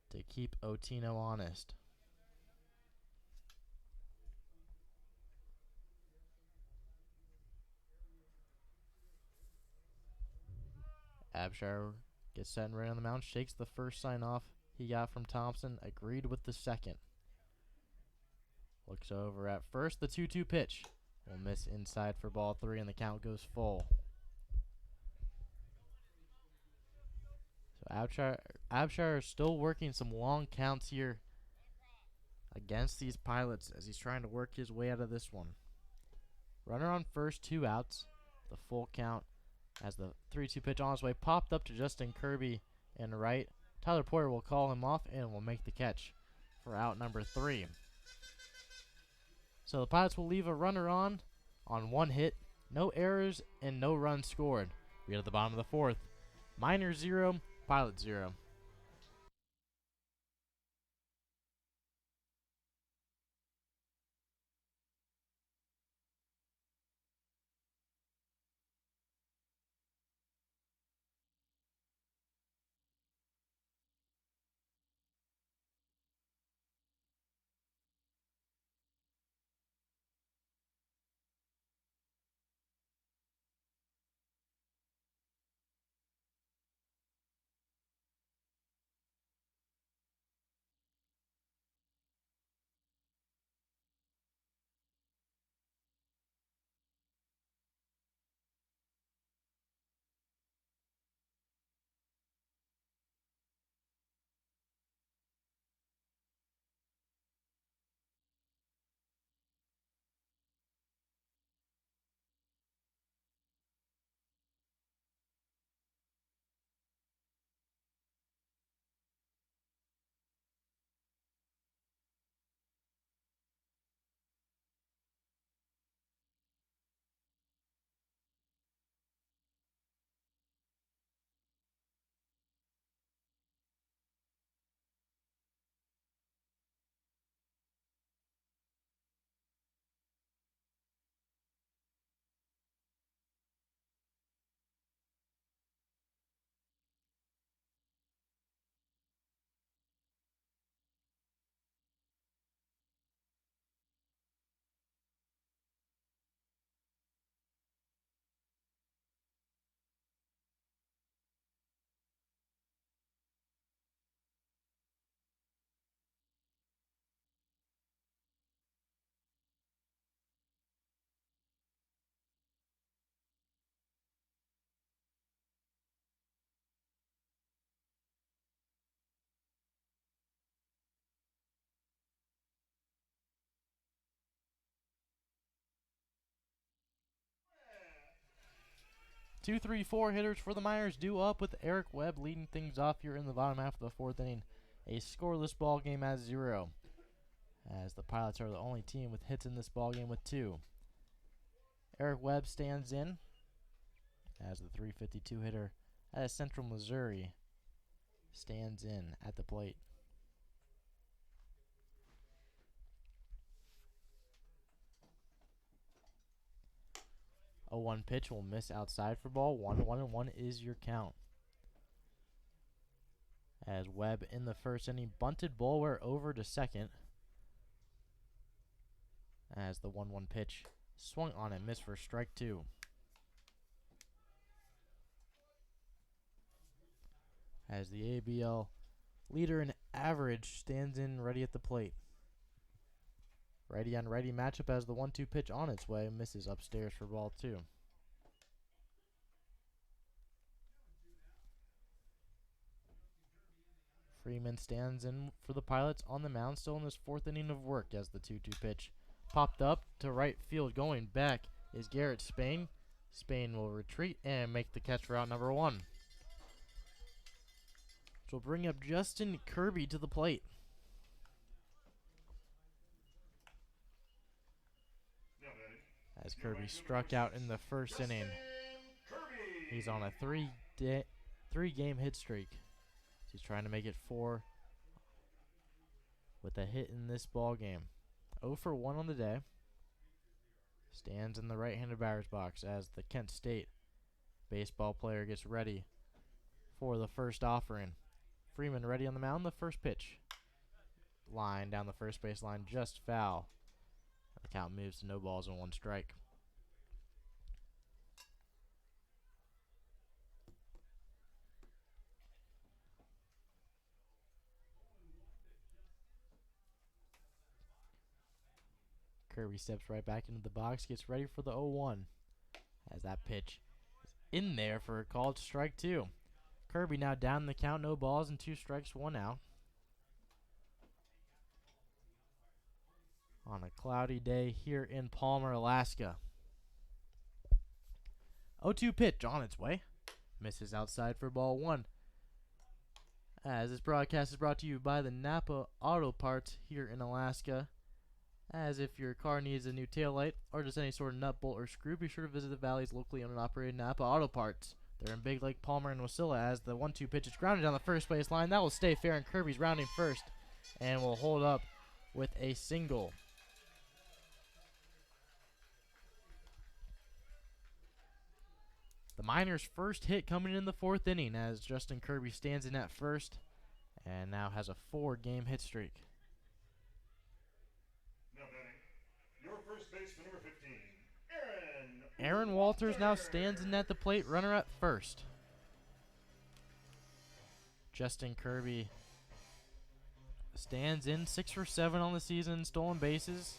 to keep Otino honest. Abshire gets set and ready on the mound, shakes the first sign off he got from Thompson, agreed with the second. Looks over at first, the 2-2 pitch will miss inside for ball 3, and the count goes full. So Abshire is still working some long counts here against these Pilots as he's trying to work his way out of this one. Runner on first, 2 outs, the full count, as the 3-2 pitch on his way popped up to Justin Kirby in right. Tyler Poyer will call him off and will make the catch for out number 3. So the Pilots will leave a runner on 1 hit, no errors, and no runs scored. We get to the bottom of the 4th. Miners 0, Pilots 0. Two, 3, 4 hitters for the Miners due up, with Eric Webb leading things off here in the bottom half of the 4th inning. A scoreless ball game at 0, as the Pilots are the only team with hits in this ball game with 2. Eric Webb stands in as the 352 hitter out of Central Missouri stands in at the plate. 0-1 pitch will miss outside for ball. 1-1 is your count. As Webb in the first inning bunted Boulware over to second, as the 1-1 pitch swung on and missed for strike 2. As the ABL leader in average stands in ready at the plate. Righty on righty matchup as the 1-2 pitch on its way misses upstairs for ball 2. Freeman stands in for the Pilots on the mound, still in this 4th inning of work as the 2-2 pitch popped up to right field. Going back is Garrett Spain. Spain will retreat and make the catch for out number 1. Which will bring up Justin Kirby to the plate. Now batting, As Kirby struck out in the 1st inning. Kirby. He's on a 3-game hit streak. He's trying to make it 4 with a hit in this ball game. 0 for 1 on the day. Stands in the right-handed batter's box as the Kent State baseball player gets ready for the first offering. Freeman ready on the mound. The first pitch. Line down the first base line, just foul. The count moves to no balls and 1 strike. Kirby steps right back into the box, gets ready for the 0-1. As that pitch is in there for a called strike 2. Kirby now down the count, no balls and 2 strikes, 1 out. On a cloudy day here in Palmer, Alaska. 0-2 pitch on its way. Misses outside for ball 1. As this broadcast is brought to you by the Napa Auto Parts here in Alaska. As if your car needs a new taillight or just any sort of nut, bolt, or screw, be sure to visit the Valley's locally owned and operated Napa Auto Parts. They're in Big Lake, Palmer, and Wasilla as the 1-2 pitch is grounded down the first base line. That will stay fair, and Kirby's rounding first and will hold up with a single. The Miners' first hit coming in the 4th inning as Justin Kirby stands in at first and now has a 4-game hit streak. Now batting, your first baseman, number 15, Aaron Walters now stands in at the plate, runner at first. Justin Kirby stands in 6 for 7 on the season, stolen bases.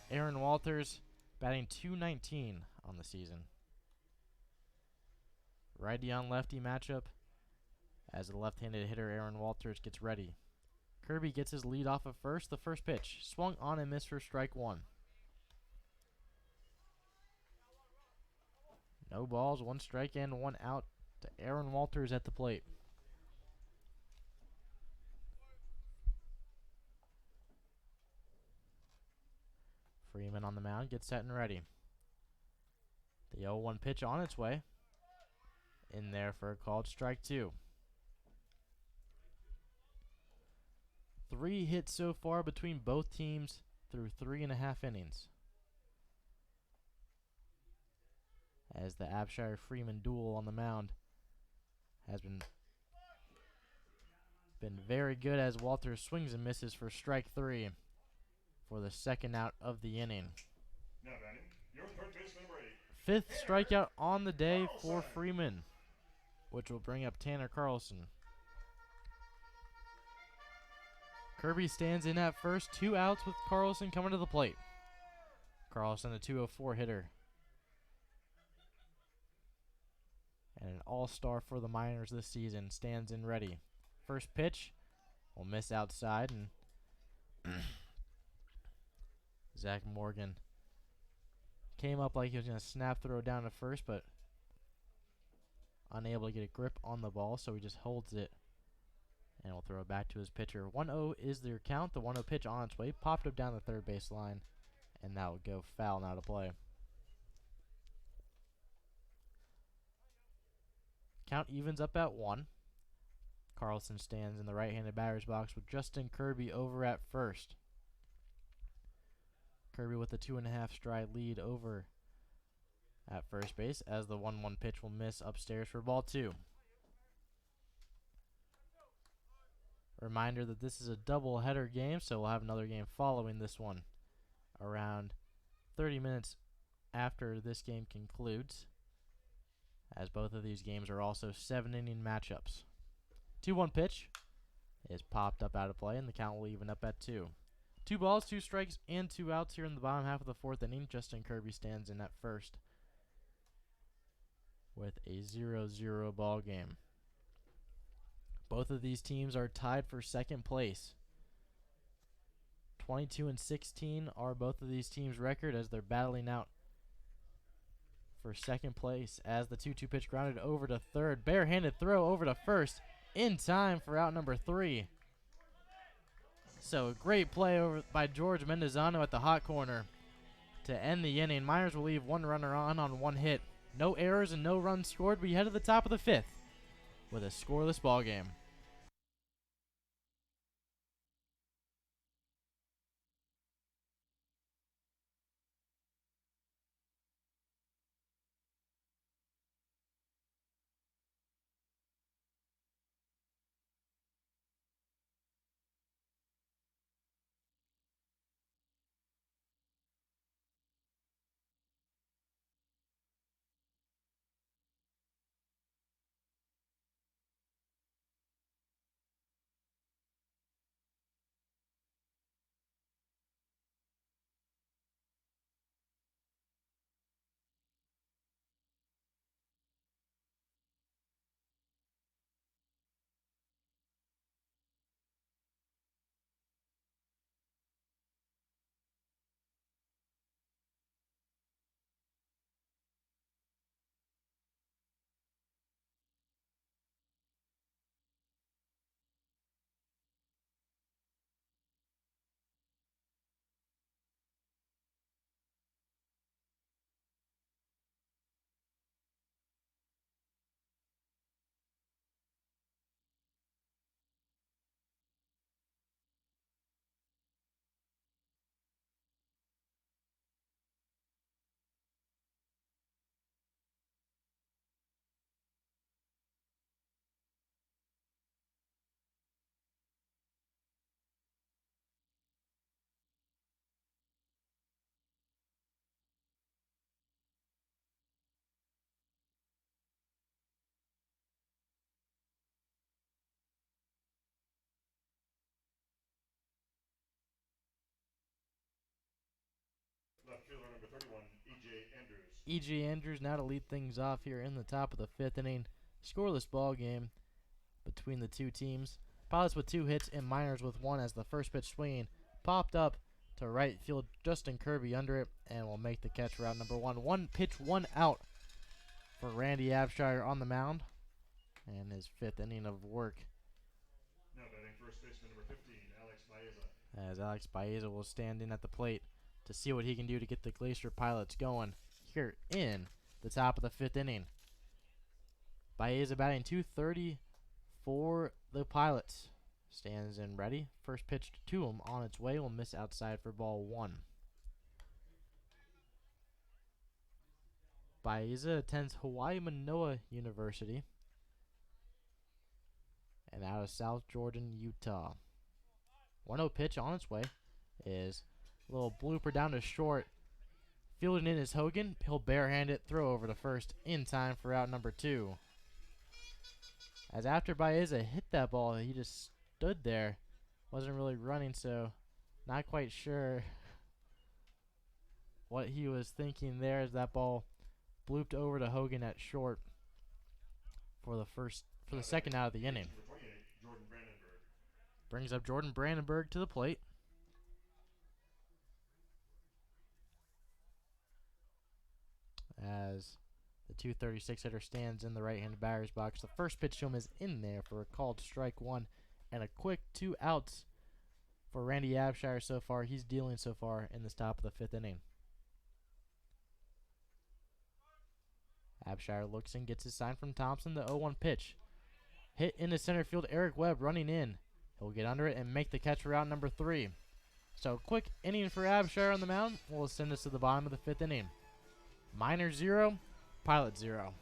Aaron Walters batting .219 on the season. Righty on lefty matchup as the left-handed hitter Aaron Walters gets ready. Kirby gets his lead off of first. The first pitch swung on and missed for strike 1. No balls, 1 strike and 1 out to Aaron Walters at the plate. Freeman on the mound, gets set and ready. The 0-1 pitch on its way. In there for a called strike 2. 3 hits so far between both teams through 3.5 innings. As the Abshire-Freeman duel on the mound has been very good as Walters swings and misses for strike 3 for the 2nd out of the inning. Now batting, your third baseman, number 8. 5th strikeout on the day for Freeman, which will bring up Tanner Carlson. Kirby stands in at first, 2 outs with Carlson coming to the plate. Carlson, a .204 hitter. And an all-star for the Miners this season, stands in ready. First pitch will miss outside, and Zach Morgan came up like he was going to snap throw down to first, but unable to get a grip on the ball, so he just holds it and will throw it back to his pitcher. 1-0 is their count. The 1-0 pitch on its way, popped up down the third base line, and that will go foul now to play. Count evens up at 1. Carlson stands in the right-handed batter's box with Justin Kirby over at first. Kirby with a 2.5 stride lead over at first base as the 1-1 pitch will miss upstairs for ball 2. Reminder that this is a double-header game, so we'll have another game following this one around 30 minutes after this game concludes, as both of these games are also 7-inning matchups. 2-1 pitch is popped up out of play, and the count will even up at 2. 2 balls, 2 strikes, and 2 outs here in the bottom half of the 4th inning. Justin Kirby stands in at first with a 0-0 ball game. Both of these teams are tied for second place. 22-16 are both of these teams' record as they're battling out for second place as the 2-2 pitch grounded over to third. Barehanded throw over to first in time for out number 3. So a great play over by George Mendozano at the hot corner to end the inning. Miners will leave 1 runner on 1 hit. No errors and no runs scored. We head to the top of the 5th with a scoreless ball game. Left fielder number 31, E.J. Andrews. E.J. Andrews now to lead things off here in the top of the 5th inning. Scoreless ball game between the two teams. Pilots with 2 hits and Miners with 1 as the first pitch swinging popped up to right field. Justin Kirby under it and will make the catch for out number 1. 1 pitch, 1 out for Randy Abshire on the mound and his 5th inning of work. Now batting first baseman number 15, Alex Baeza. As Alex Baeza will stand in at the plate to see what he can do to get the Glacier Pilots going here in the top of the 5th inning. Baeza batting .230 for the Pilots. Stands in ready. First pitch to him on its way will miss outside for ball 1. Baeza attends Hawaii Manoa University and out of South Jordan, Utah. 1-0 pitch on its way is a little blooper down to short. Fielding in is Hogan. He'll barehand it, throw over to first in time for out number 2. As after Baeza hit that ball, he just stood there. Wasn't really running, so not quite sure what he was thinking there as that ball blooped over to Hogan at short for the second out of the inning. Number 28, Jordan Brandenburg. Brings up Jordan Brandenburg to the plate. As the .236 hitter stands in the right-handed batter's box. The first pitch to him is in there for a called strike 1 and a quick 2 outs for Randy Abshire so far. He's dealing so far in this top of the 5th inning. Abshire looks and gets his sign from Thompson. The 0-1 pitch. Hit into center field. Eric Webb running in. He'll get under it and make the catch for out number 3. So quick inning for Abshire on the mound will send us to the bottom of the 5th inning. Miners 0, Pilot 0.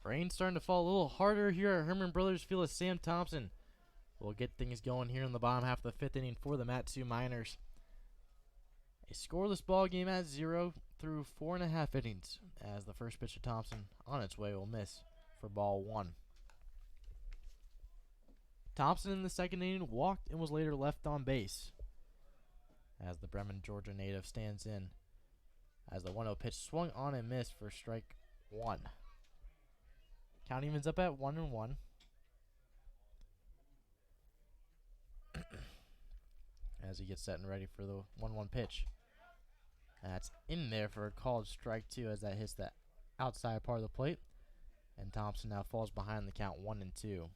Rain's starting to fall a little harder here at Herman Brothers Field as Sam Thompson will get things going here in the bottom half of the 5th inning for the Mat-Su Miners. A scoreless ball game at 0 through 4.5 innings as the first pitch to Thompson on its way will miss for ball 1. Thompson in the 2nd inning walked and was later left on base as the Bremen, Georgia native stands in as the 1-0 pitch swung on and missed for strike 1. Count evens up at 1-1. As he gets set and ready for the 1-1 pitch. That's in there for a called strike 2 as that hits the outside part of the plate. And Thompson now falls behind the count 1-2.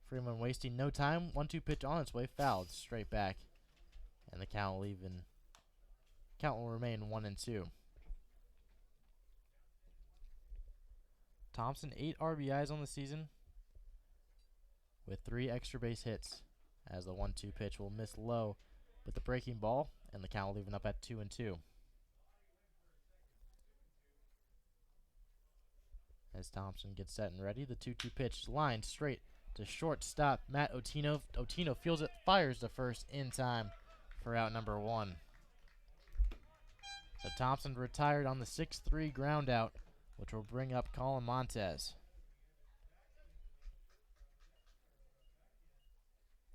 Freeman wasting no time. 1-2 pitch on its way, fouled straight back. And the count will remain 1-2. Thompson 8 RBIs on the season with 3 extra base hits as the 1-2 pitch will miss low with the breaking ball and the count will even up at 2-2. As Thompson gets set and ready, the 2-2 pitch is lined straight to shortstop Matt Otino. Otino fields it, fires to first in time for out number 1. So Thompson retired on the 6-3 ground out, which will bring up Colin Montez.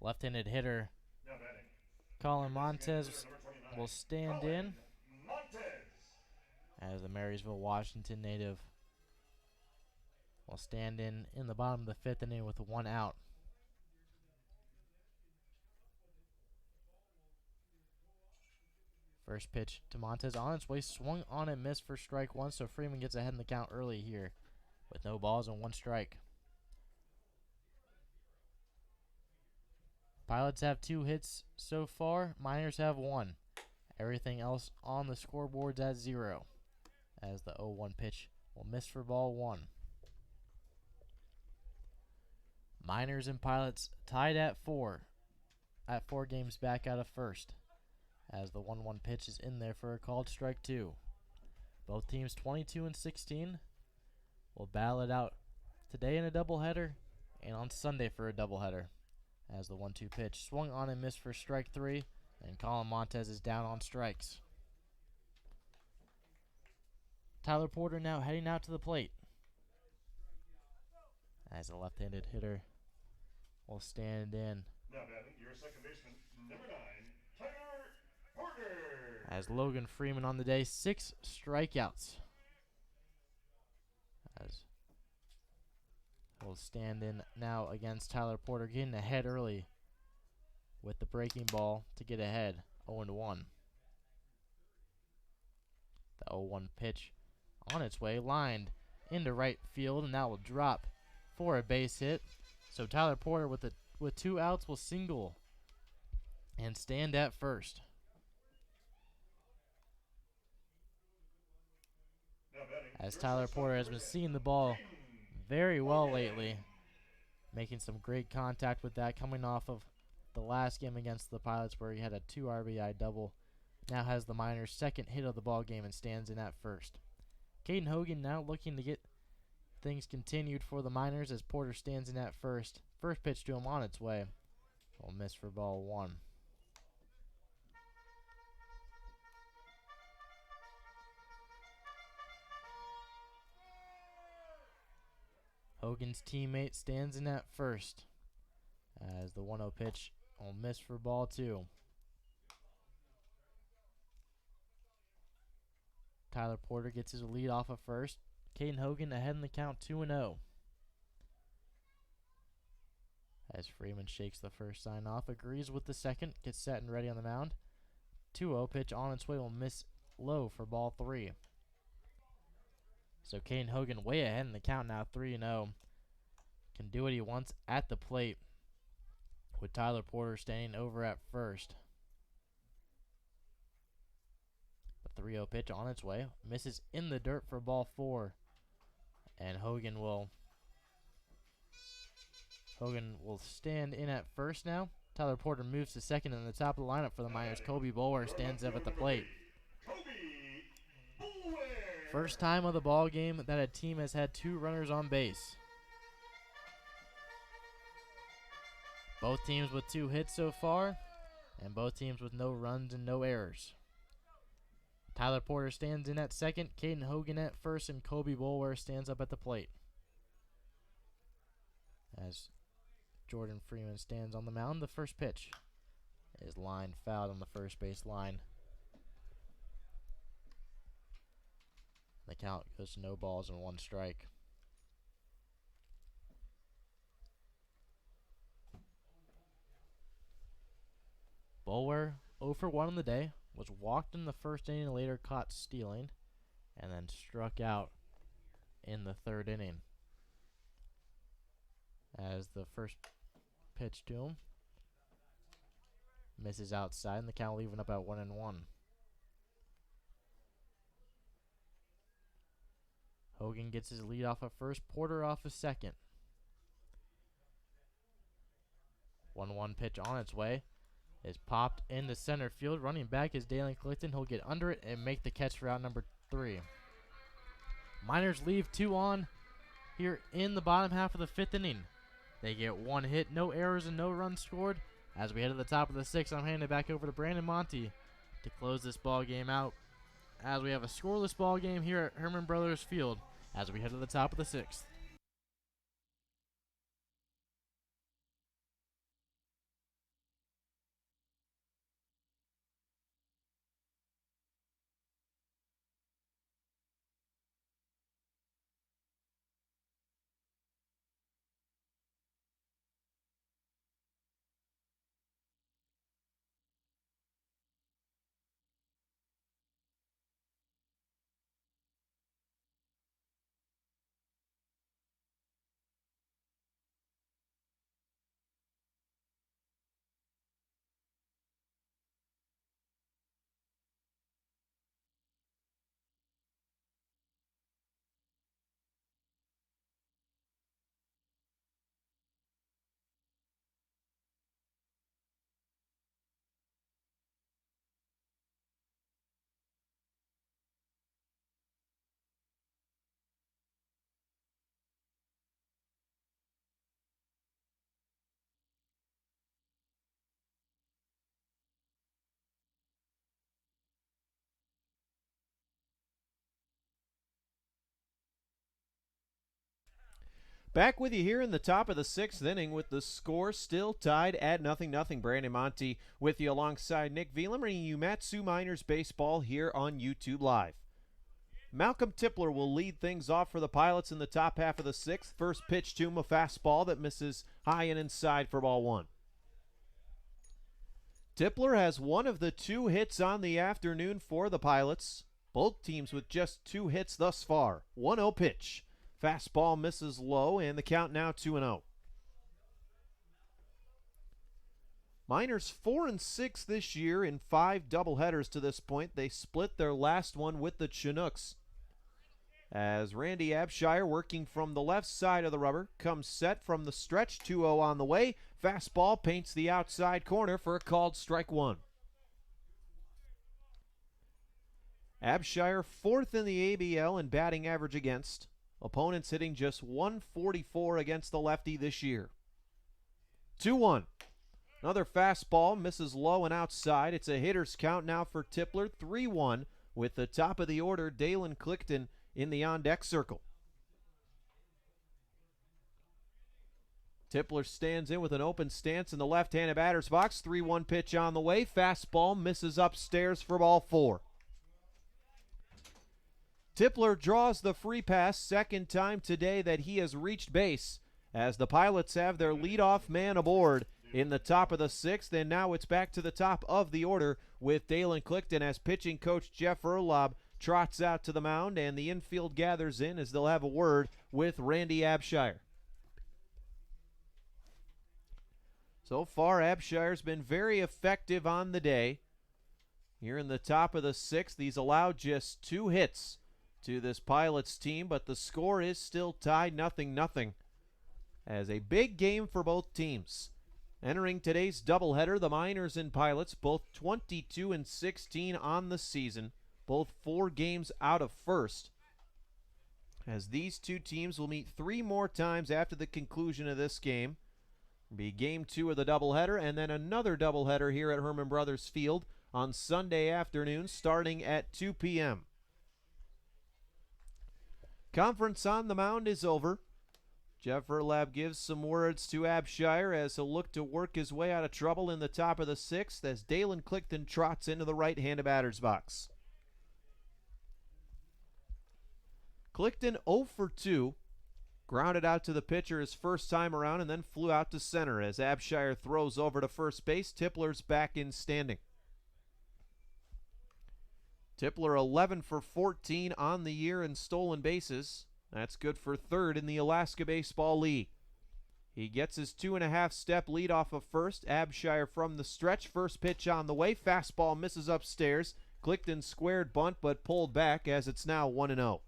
Left-handed hitter Now batting. Colin Montez Number 29, will stand Colin in Montez. as the Marysville, Washington native will stand in the bottom of the 5th inning with 1 out. First pitch to Montez on its way, swung on and missed for strike 1, so Freeman gets ahead in the count early here with no balls and 1 strike. Pilots have 2 hits so far. Miners have 1. Everything else on the scoreboard's at 0 as the 0-1 pitch will miss for ball 1. Miners and Pilots tied at 4 games back out of first as the 1-1 pitch is in there for a called strike 2. Both teams 22-16 will battle it out today in a doubleheader and on Sunday for a doubleheader as the 1-2 pitch swung on and missed for strike 3 and Colin Montez is down on strikes. Tyler Porter now heading out to the plate as a left-handed hitter will stand in. Now batting, your second baseman, number 9, Tyler Porter. As Logan Freeman on the day, 6 strikeouts. As he'll stand in now against Tyler Porter, getting ahead early with the breaking ball to get ahead, 0-1. The 0-1 pitch on its way, lined into right field, and that will drop for a base hit. So Tyler Porter with 2 outs will single and stand at first. Now batting, As your Tyler shortstop, Porter has been number 10, seeing the ball very well lately, making some great contact with that, coming off of the last game against the Pilots where he had a 2 RBI double. Now has the Miners' second hit of the ball game and stands in at first. Caden Hogan now looking to get things continued for the Miners as Porter stands in at first. First pitch to him on its way will miss for ball 1. Hogan's teammate stands in at first as the 1-0 pitch will miss for ball 2. Tyler Porter gets his lead off of first. Caden Hogan ahead in the count 2-0. As Freeman shakes the first sign off, agrees with the second, gets set and ready on the mound. 2-0 pitch on its way will miss low for ball 3. So Caden Hogan way ahead in the count now, 3-0. Can do what he wants at the plate with Tyler Porter standing over at first. The 3-0 pitch on its way, misses in the dirt for ball 4. And Hogan will stand in at first now. Tyler Porter moves to second in the top of the lineup for the Miners. Kobe Bulwer stands up at the plate. Kobe Bulwer. First time of the ball game that a team has had 2 runners on base. Both teams with 2 hits so far, and both teams with no runs and no errors. Tyler Porter stands in at second, Caden Hogan at first, and Kobe Boulware stands up at the plate. As Jordan Freeman stands on the mound, the first pitch is line fouled on the first base line. The count goes to no balls and 1 strike. Boulware 0 for 1 on the day, was walked in the first inning and later caught stealing, and then struck out in the 3rd inning. As the first pitch to him misses outside, and the count leaving up at 1-1. Hogan gets his lead off at first, Porter off of second. 1-1 pitch on its way is popped into center field. Running back is Dalen Clifton. He'll get under it and make the catch for out number 3. Miners leave 2 on here in the bottom half of the 5th inning. They get 1 hit, no errors, and no runs scored. As we head to the top of the 6th, I'm handing it back over to Brandon Monty to close this ball game out, as we have a scoreless ball game here at Herman Brothers Field as we head to the top of the 6th. Back with you here in the top of the 6th inning with the score still tied at 0-0. Brandon Monty with you alongside Nick Velam, bringing you Matsu Miners Baseball here on YouTube Live. Malcolm Tipler will lead things off for the Pilots in the top half of the 6th. First pitch to him, a fastball that misses high and inside for ball 1. Tipler has one of the 2 hits on the afternoon for the Pilots. Both teams with just 2 hits thus far. 1-0 pitch. Fastball misses low, and the count now 2-0. Miners 4-6 this year in 5 doubleheaders to this point. They split their last one with the Chinooks. As Randy Abshire, working from the left side of the rubber, comes set from the stretch. 2-0 on the way. Fastball paints the outside corner for a called strike 1. Abshire 4th in the ABL in batting average against. Opponents hitting just 144 against the lefty this year. 2-1. Another fastball misses low and outside. It's a hitter's count now for Tipler. 3-1 with the top of the order, Dalen Clifton, in the on-deck circle. Tipler stands in with an open stance in the left-handed batter's box. 3-1 pitch on the way. Fastball misses upstairs for ball 4. Tipler draws the free pass, 2nd time today that he has reached base, as the Pilots have their leadoff man aboard in the top of the 6th, and now it's back to the top of the order with Dalen Clifton as pitching coach Jeff Erlob trots out to the mound, and the infield gathers in as they'll have a word with Randy Abshire. So far, Abshire's been very effective on the day. Here in the top of the 6th, he's allowed just 2 hits to this Pilots team, but the score is still tied 0-0 as a big game for both teams. Entering today's doubleheader, the Miners and Pilots, both 22-16 on the season, both 4 games out of first. as these two teams will meet 3 more times after the conclusion of this game. It'll be game 2 of the doubleheader, and then another doubleheader here at Herman Brothers Field on Sunday afternoon starting at 2 p.m. Conference on the mound is over. Jeff Verlab gives some words to Abshire as he'll look to work his way out of trouble in the top of the 6th as Dalen Clifton trots into the right-handed batter's box. Clifton 0 for 2. Grounded out to the pitcher his first time around and then flew out to center as Abshire throws over to first base. Tipler's back in standing. Tipler 11 for 14 on the year in stolen bases. That's good for 3rd in the Alaska Baseball League. He gets his 2.5-step lead off of first. Abshire from the stretch. First pitch on the way. Fastball misses upstairs. Clifton squared bunt but pulled back as it's now 1-0.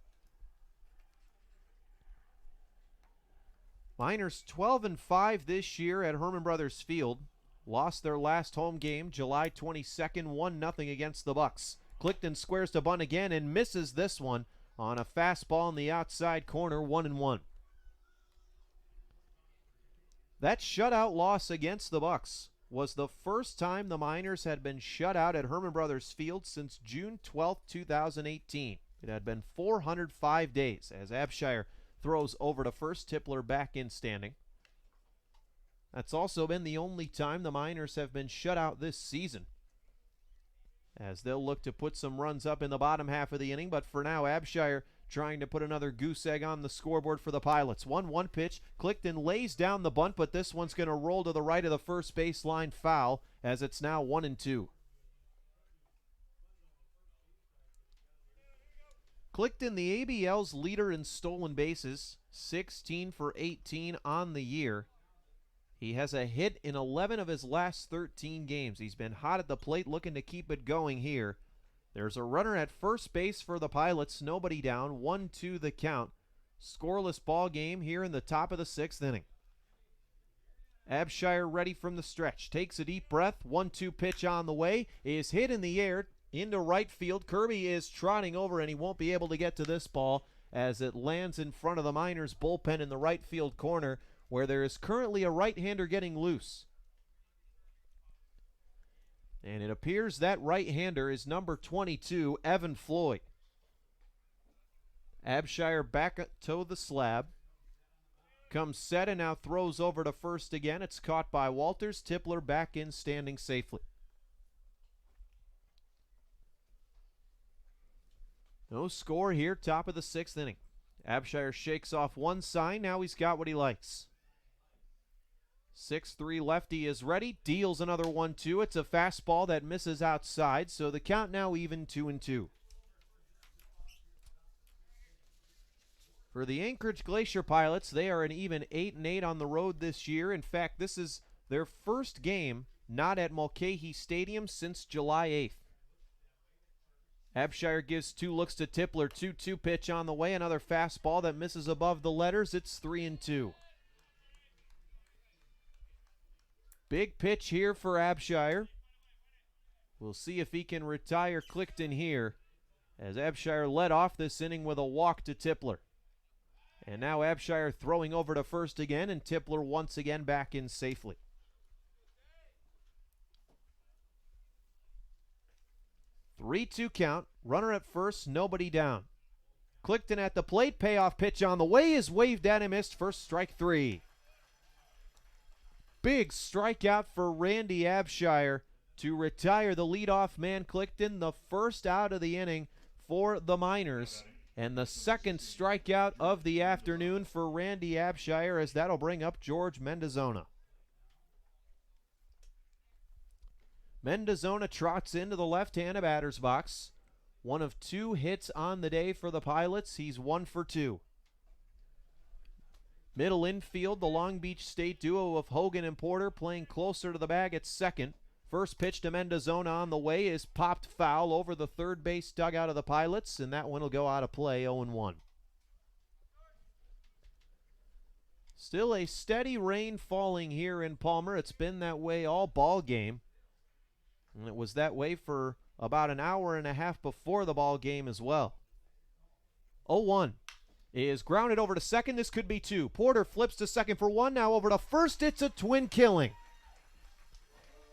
Miners 12-5 this year at Herman Brothers Field. Lost their last home game July 22nd, 1-0 against the Bucks. Clifton squares to bunt again and misses this one on a fastball in the outside corner, 1-1. That shutout loss against the Bucks was the first time the Miners had been shut out at Herman Brothers Field since June 12, 2018. It had been 405 days as Abshire throws over to first. Tipler back in standing. That's also been the only time the Miners have been shut out this season, as they'll look to put some runs up in the bottom half of the inning. But for now, Abshire trying to put another goose egg on the scoreboard for the Pilots. 1-1 pitch. Clifton lays down the bunt, but this one's going to roll to the right of the first baseline foul as it's now 1-2. Clifton, the ABL's leader in stolen bases, 16 for 18 on the year. He has a hit in 11 of his last 13 games. He's been hot at the plate, looking to keep it going here. There's a runner at first base for the Pilots. Nobody down. 1-2 the count. Scoreless ball game here in the top of the 6th inning. Abshire ready from the stretch. Takes a deep breath. 1-2 pitch on the way. Is hit in the air into right field. Kirby is trotting over, and he won't be able to get to this ball as it lands in front of the Miners bullpen in the right field corner, where there is currently a right-hander getting loose. And it appears that right-hander is number 22, Evan Floyd. Abshire back to the slab. Comes set and now throws over to first again. It's caught by Walters. Tipler back in standing safely. No score here, top of the 6th inning. Abshire shakes off one sign. Now he's got what he likes. 6-3 lefty is ready. Deals another 1-2. It's a fastball that misses outside, so the count now even 2-2. For the Anchorage Glacier Pilots, they are an even 8-8 on the road this year. In fact, this is their first game not at Mulcahy Stadium since July 8th. Abshire gives 2 looks to Tipler. 2-2 pitch on the way. Another fastball that misses above the letters. It's 3-2. Big pitch here for Abshire. We'll see if he can retire Clifton here, as Abshire led off this inning with a walk to Tipler. And now Abshire throwing over to first again, and Tipler once again back in safely. Three-two count. Runner at first, nobody down. Clifton at the plate. Payoff pitch on the way is waved at and missed for strike 3. Big strikeout for Randy Abshire to retire the leadoff man Clifton, the first out of the inning for the Miners, and the second strikeout of the afternoon for Randy Abshire, as that'll bring up George Mendozona. Mendozona trots into the left-handed batter's box. One of 2 hits on the day for the Pilots. He's 1 for 2. Middle infield, the Long Beach State duo of Hogan and Porter playing closer to the bag at second. First pitch to Mendozona on the way is popped foul over the third base dugout of the Pilots, and that one will go out of play, 0-1. Still a steady rain falling here in Palmer. It's been that way all ball game, and it was that way for about an hour and a half before the ball game as well. 0-1. is grounded over to second. This could be two. Porter flips to second for one. Now over to first. It's a twin killing.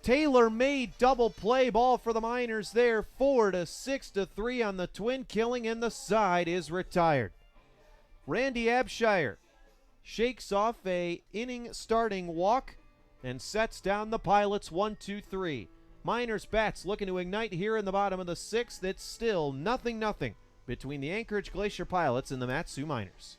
Taylor made double play ball for the Miners there. 4-6-3 on the twin killing, and the side is retired. Randy Abshire shakes off a inning starting walk and sets down the Pilots 1-2-3. Miners bats looking to ignite here in the bottom of the sixth. It's still 0-0 between the Anchorage Glacier Pilots and the Mat-Su Miners.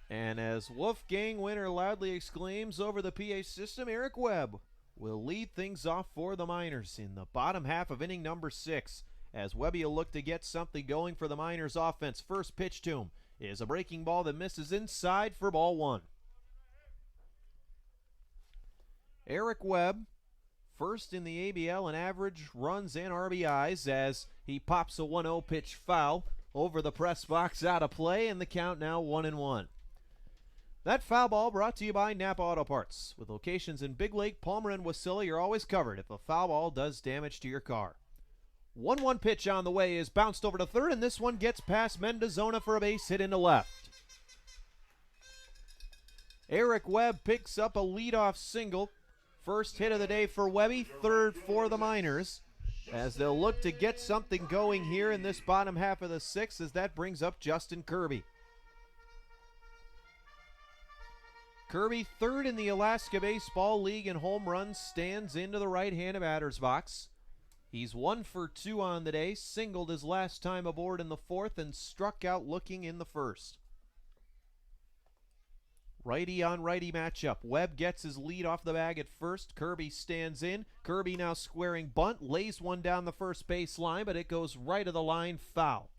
And as Wolfgang Winter loudly exclaims over the PA system, Eric Webb will lead things off for the Miners in the bottom half of inning number 6. As Webby will look to get something going for the Miners offense. First pitch to him is a breaking ball that misses inside for ball 1. Eric Webb, first in the ABL in average runs and RBIs, as he pops a 1-0 pitch foul over the press box out of play, and the count now 1-1. That foul ball brought to you by Napa Auto Parts. With locations in Big Lake, Palmer, and Wasilla, you're always covered if a foul ball does damage to your car. 1-1 pitch on the way is bounced over to third, and this one gets past Mendozona for a base hit into left. Eric Webb picks up a leadoff single. First hit of the day for Webby, third for the Miners, as they'll look to get something going here in this bottom half of the 6th, as that brings up Justin Kirby. Kirby, third in the Alaska Baseball League in home runs, stands into the right-handed batter's box. He's 1 for 2 on the day, singled his last time aboard in the 4th, and struck out looking in the 1st. Righty on righty matchup. Webb gets his lead off the bag at first. Kirby stands in. Kirby now squaring bunt, lays one down the first base line, but it goes right of the line, foul.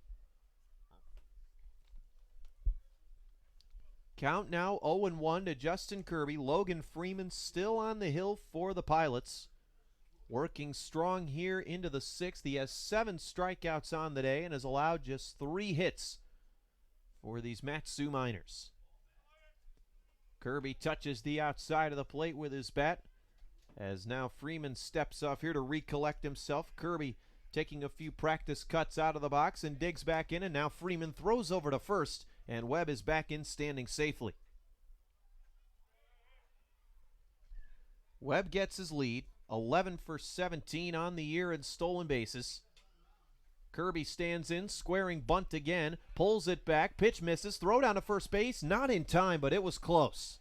Count now 0-1 to Justin Kirby. Logan Freeman still on the hill for the Pilots. Working strong here into the 6th. He has 7 strikeouts on the day and has allowed just 3 hits for these Mat-Su Miners. Kirby touches the outside of the plate with his bat, as now Freeman steps off here to recollect himself. Kirby taking a few practice cuts out of the box and digs back in, and now Freeman throws over to first, and Webb is back in standing safely. Webb gets his lead, 11 for 17 on the year in stolen bases. Kirby stands in, squaring bunt again, pulls it back, pitch misses, throw down to first base, not in time, but it was close.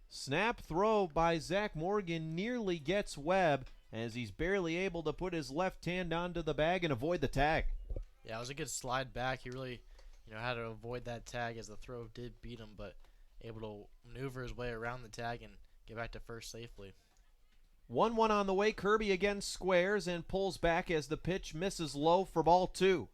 Snap throw by Zach Morgan nearly gets Webb, as he's barely able to put his left hand onto the bag and avoid the tag. Yeah, it was a good slide back. He really, had to avoid that tag, as the throw did beat him, but able to maneuver his way around the tag and get back to first safely. 1-1 on the way. Kirby again squares and pulls back as the pitch misses low for ball 2.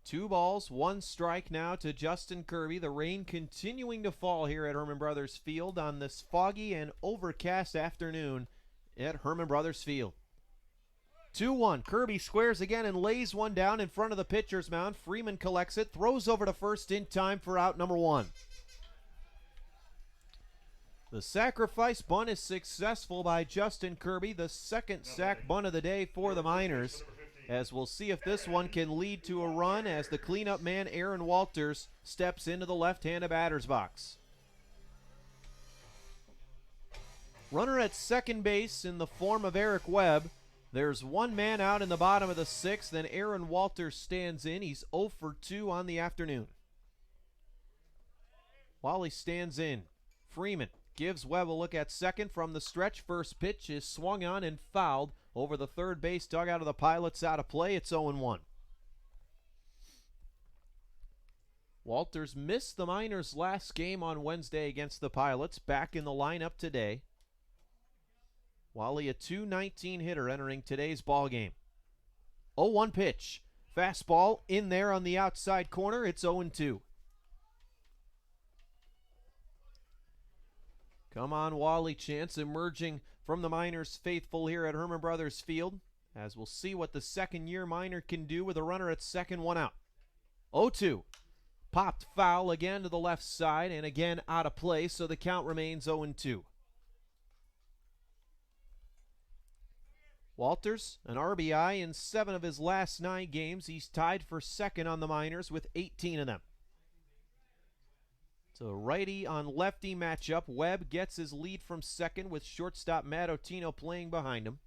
2 balls, 1 strike now to Justin Kirby. The rain continuing to fall here at Herman Brothers Field on this foggy and overcast afternoon at Herman Brothers Field. 2-1. Kirby squares again and lays one down in front of the pitcher's mound. Freeman collects it, throws over to first in time for out number 1. The sacrifice bunt is successful by Justin Kirby, the second sac bunt of the day for the Miners, as we'll see if this one can lead to a run as the cleanup man Aaron Walters steps into the left-handed batter's box. Runner at second base in the form of Eric Webb. There's one man out in the bottom of the 6th, then Aaron Walters stands in. He's 0 for 2 on the afternoon. While he stands in, Freeman gives Webb a look at second from the stretch. First pitch is swung on and fouled over the third base dugout of the Pilots, out of play. It's 0-1. Walters missed the Miners' last game on Wednesday against the Pilots, back in the lineup today. Wally, a .219 hitter entering today's ball game. 0-1 pitch. Fastball in there on the outside corner. It's 0-2. Come on, Wally chance emerging from the Miners faithful here at Herman Brothers Field, as we'll see what the second-year Miner can do with a runner at second, 1 out. 0-2. Popped foul again to the left side and again out of play, so the count remains 0-2. Walters, an RBI in 7 of his last 9 games. He's tied for second on the Miners with 18 of them. It's a righty on lefty matchup. Webb gets his lead from second with shortstop Matt Otino playing behind him.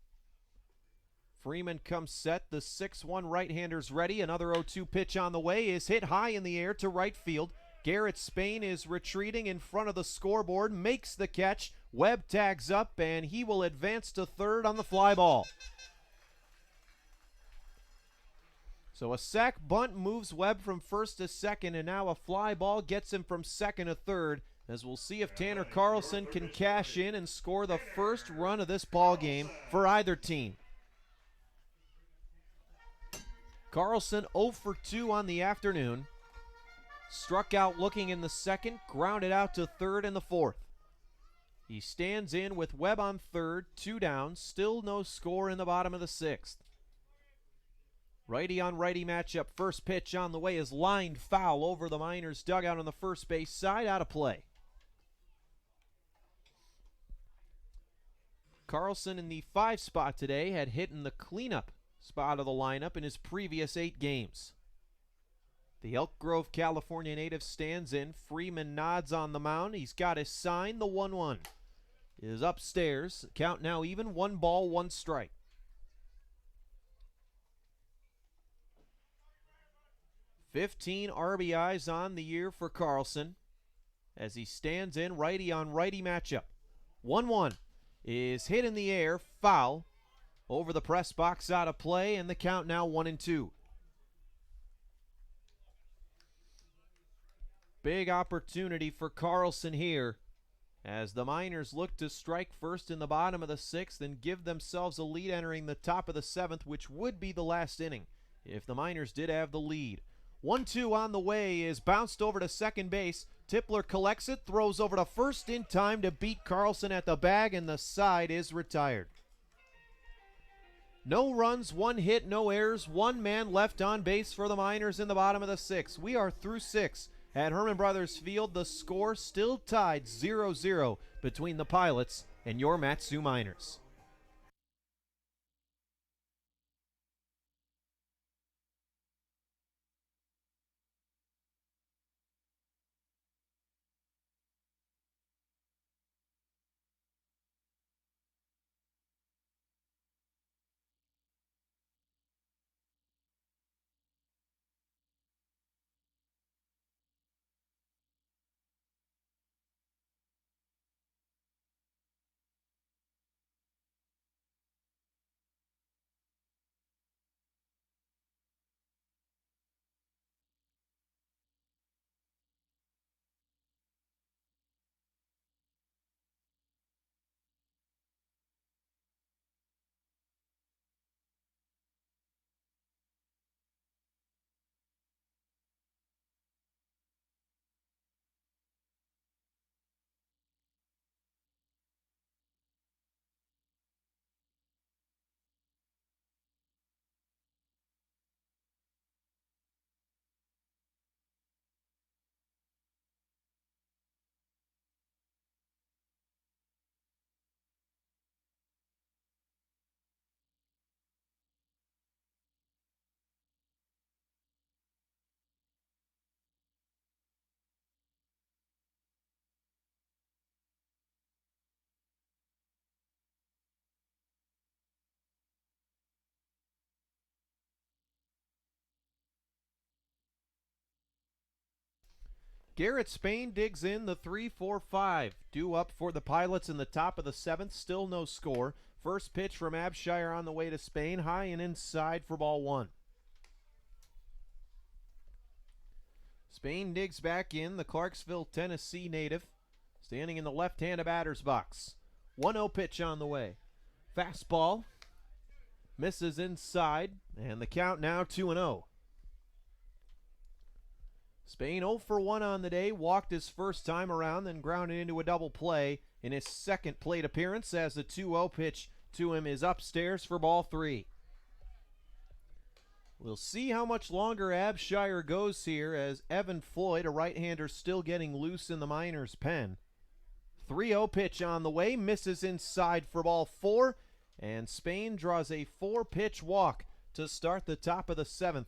Freeman comes set. The 6-1 right-hander's ready. Another 0-2 pitch on the way is hit high in the air to right field. Garrett Spain is retreating in front of the scoreboard, makes the catch. Webb tags up, and he will advance to third on the fly ball. So a sac bunt moves Webb from first to second, and now a fly ball gets him from second to third, as we'll see if Tanner Carlson can cash in and score the first run of this ball game for either team. Carlson 0 for 2 on the afternoon. Struck out looking in the second, grounded out to third in the fourth. He stands in with Webb on third, 2 down, still no score in the bottom of the 6th. Righty on righty matchup. First pitch on the way is lined foul over the Miners' dugout on the first base side, out of play. Carlson in the 5 spot today had hit in the cleanup spot of the lineup in his previous 8 games. The Elk Grove, California native stands in. Freeman nods on the mound. He's got his sign. The 1-1 is upstairs. Count now even. 1 ball, 1 strike. "15 RBIs on the year for Carlson as he stands in. Righty on righty matchup. 1-1 is hit in the air, foul over the press box, out of play, and the count now 1-2. Big opportunity for Carlson here as the Miners look to strike first in the bottom of the 6th and give themselves a lead entering the top of the 7th, which would be the last inning if the Miners did have the lead. 1-2 on the way is bounced over to second base. Tipler collects it, throws over to first in time to beat Carlson at the bag, and the side is retired. No runs, 1 hit, no errors, 1 man left on base for the Miners in the bottom of the 6th. We are through 6 at Herman Brothers Field. The score still tied 0-0 between the Pilots and your Mat-Su Miners. Garrett Spain digs in the 3-4-5. Due up for the Pilots in the top of the 7th. Still no score. First pitch from Abshire on the way to Spain. High and inside for ball 1. Spain digs back in, the Clarksville, Tennessee native, standing in the left-handed batter's box. 1-0 pitch on the way. Fastball misses inside, and the count now 2-0. Spain 0 for 1 on the day, walked his first time around, then grounded into a double play in his second plate appearance as the 2-0 pitch to him is upstairs for ball 3. We'll see how much longer Abshire goes here as Evan Floyd, a right-hander, still getting loose in the Miners' pen. 3-0 pitch on the way, misses inside for ball 4, and Spain draws a 4-pitch walk to start the top of the 7th.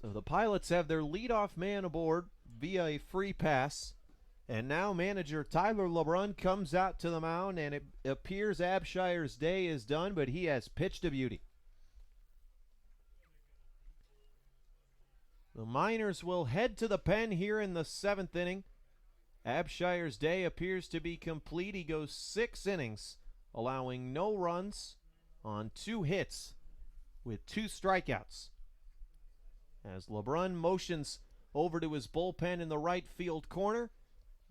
So the Pilots have their leadoff man aboard via a free pass, and now manager Tyler LeBrun comes out to the mound, and it appears Abshire's day is done, but he has pitched a beauty. The Miners will head to the pen here in the 7th inning. Abshire's day appears to be complete. He goes 6 innings, allowing no runs on 2 hits with 2 strikeouts. As LeBrun motions over to his bullpen in the right field corner,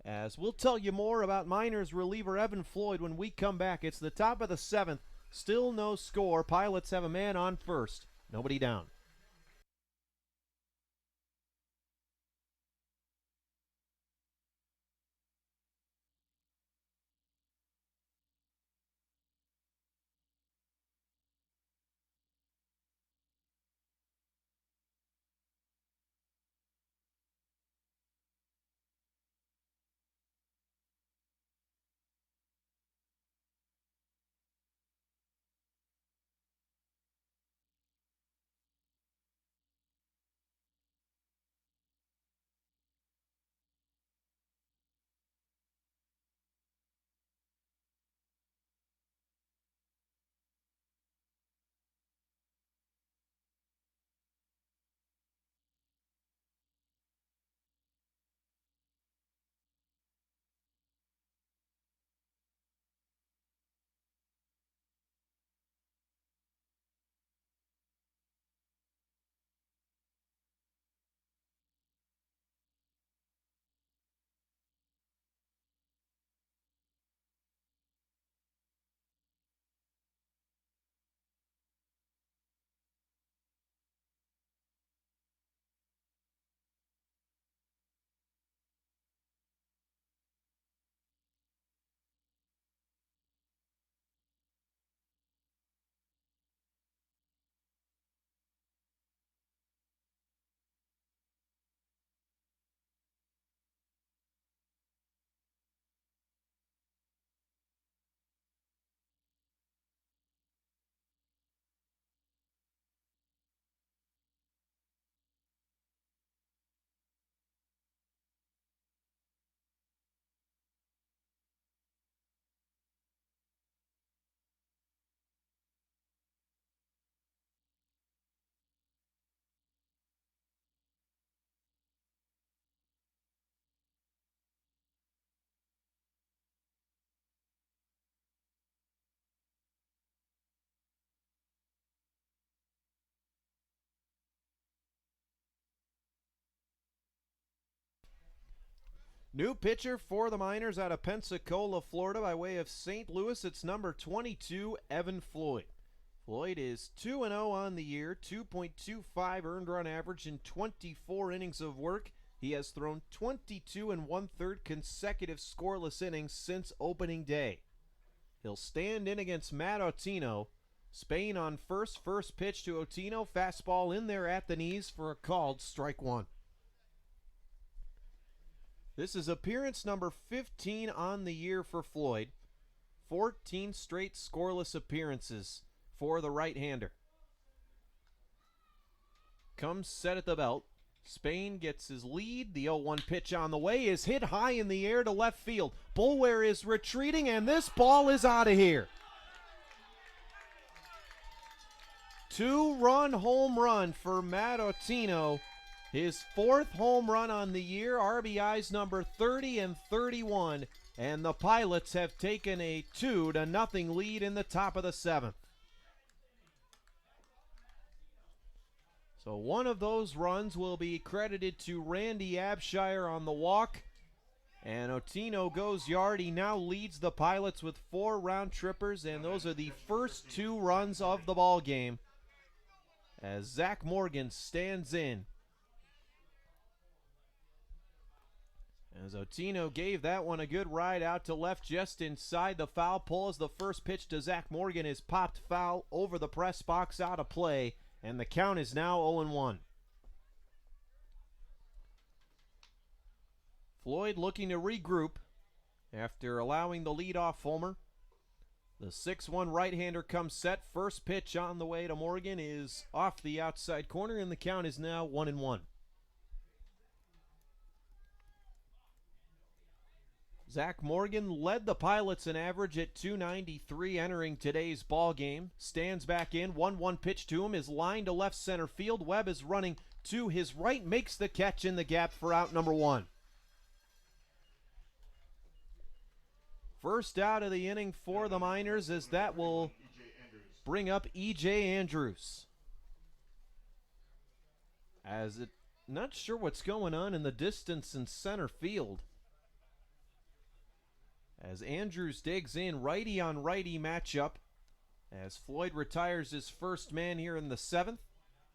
as we'll tell you more about Miners reliever Evan Floyd when we come back. It's the top of the 7th, still no score. Pilots have a man on first, nobody down. New pitcher for the Miners out of Pensacola, Florida by way of St. Louis. It's number 22, Evan Floyd. Floyd is 2-0 on the year, 2.25 earned run average in 24 innings of work. He has thrown 22 1/3 consecutive scoreless innings since opening day. He'll stand in against Matt Otino. Spain on first pitch to Otino. Fastball in there at the knees for a called strike 1. This is appearance number 15 on the year for Floyd. 14 straight scoreless appearances for the right-hander. Comes set at the belt. Spain gets his lead. The 0-1 pitch on the way is hit high in the air to left field. Boulware is retreating, and this ball is out of here. 2-run home run for Matt Otino. His 4th home run on the year, RBIs number 30 and 31, and the Pilots have taken a 2-0 lead in the top of the 7th. So one of those runs will be credited to Randy Abshire on the walk, and Otino goes yard. He now leads the Pilots with 4 round trippers, and those are the first 2 runs of the ball game as Zach Morgan stands in. As Otino gave that one a good ride out to left just inside the foul pole as the first pitch to Zach Morgan is popped foul over the press box out of play, and the count is now 0-1. Floyd looking to regroup after allowing the leadoff homer. The 6-1 right-hander comes set. First pitch on the way to Morgan is off the outside corner, and the count is now 1-1. Zach Morgan led the Pilots in average at .293 entering today's ball game. Stands back in. 1-1 pitch to him is lined to left center field. Webb is running to his right, makes the catch in the gap for out number 1. First out of the inning for the Miners, as that will bring up E.J. Andrews. Not sure what's going on in the distance in center field. As Andrews digs in, righty on righty matchup. As Floyd retires his first man here in the 7th.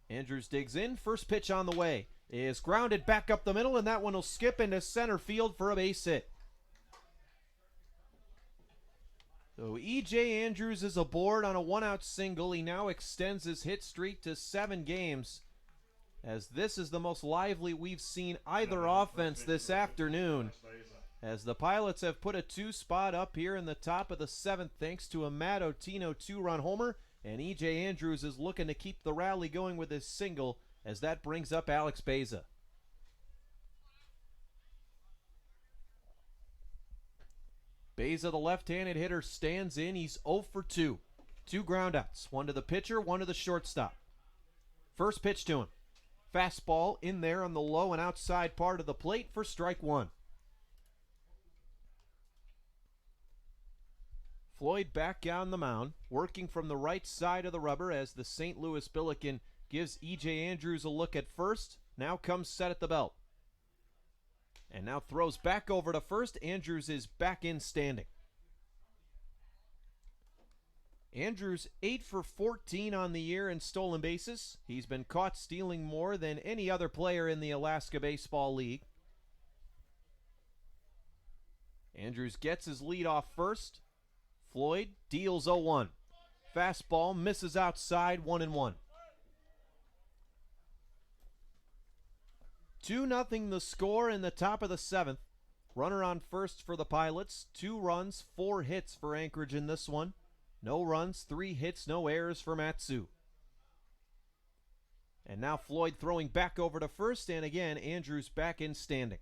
Andrews digs in, first pitch on the way. Is grounded back up the middle, and that one will skip into center field for a base hit. So E.J. Andrews is aboard on a 1-out single. He now extends his hit streak to 7 games. As this is the most lively we've seen either offense this afternoon. As the Pilots have put a 2 spot up here in the top of the 7th thanks to a Matt Otino 2-run homer, and E.J. Andrews is looking to keep the rally going with his single as that brings up Alex Beza. Beza, the left-handed hitter, stands in. He's 0 for 2. 2 groundouts, 1 to the pitcher, 1 to the shortstop. First pitch to him. Fastball in there on the low and outside part of the plate for strike 1. Floyd back on the mound, working from the right side of the rubber as the St. Louis Billiken gives E.J. Andrews a look at first. Now comes set at the belt. And now throws back over to first. Andrews is back in standing. Andrews 8 for 14 on the year in stolen bases. He's been caught stealing more than any other player in the Alaska Baseball League. Andrews gets his lead off first. Floyd deals 0-1. Fastball misses outside, 1-1. 2-0 the score in the top of the 7th. Runner on first for the Pilots. 2 runs, 4 hits for Anchorage in this one. No runs, 3 hits, no errors for Matsu. And now Floyd throwing back over to first, and again, Andrews back in standing.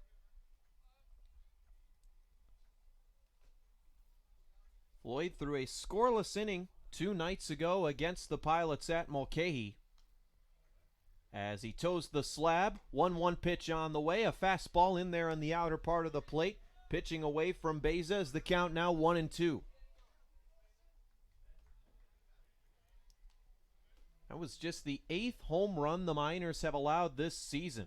Floyd threw a scoreless inning 2 nights ago against the Pilots at Mulcahy. As he toes the slab, 1-1 pitch on the way, a fastball in there on the outer part of the plate, pitching away from Beza as the count now 1-2. That was just the 8th home run the Miners have allowed this season.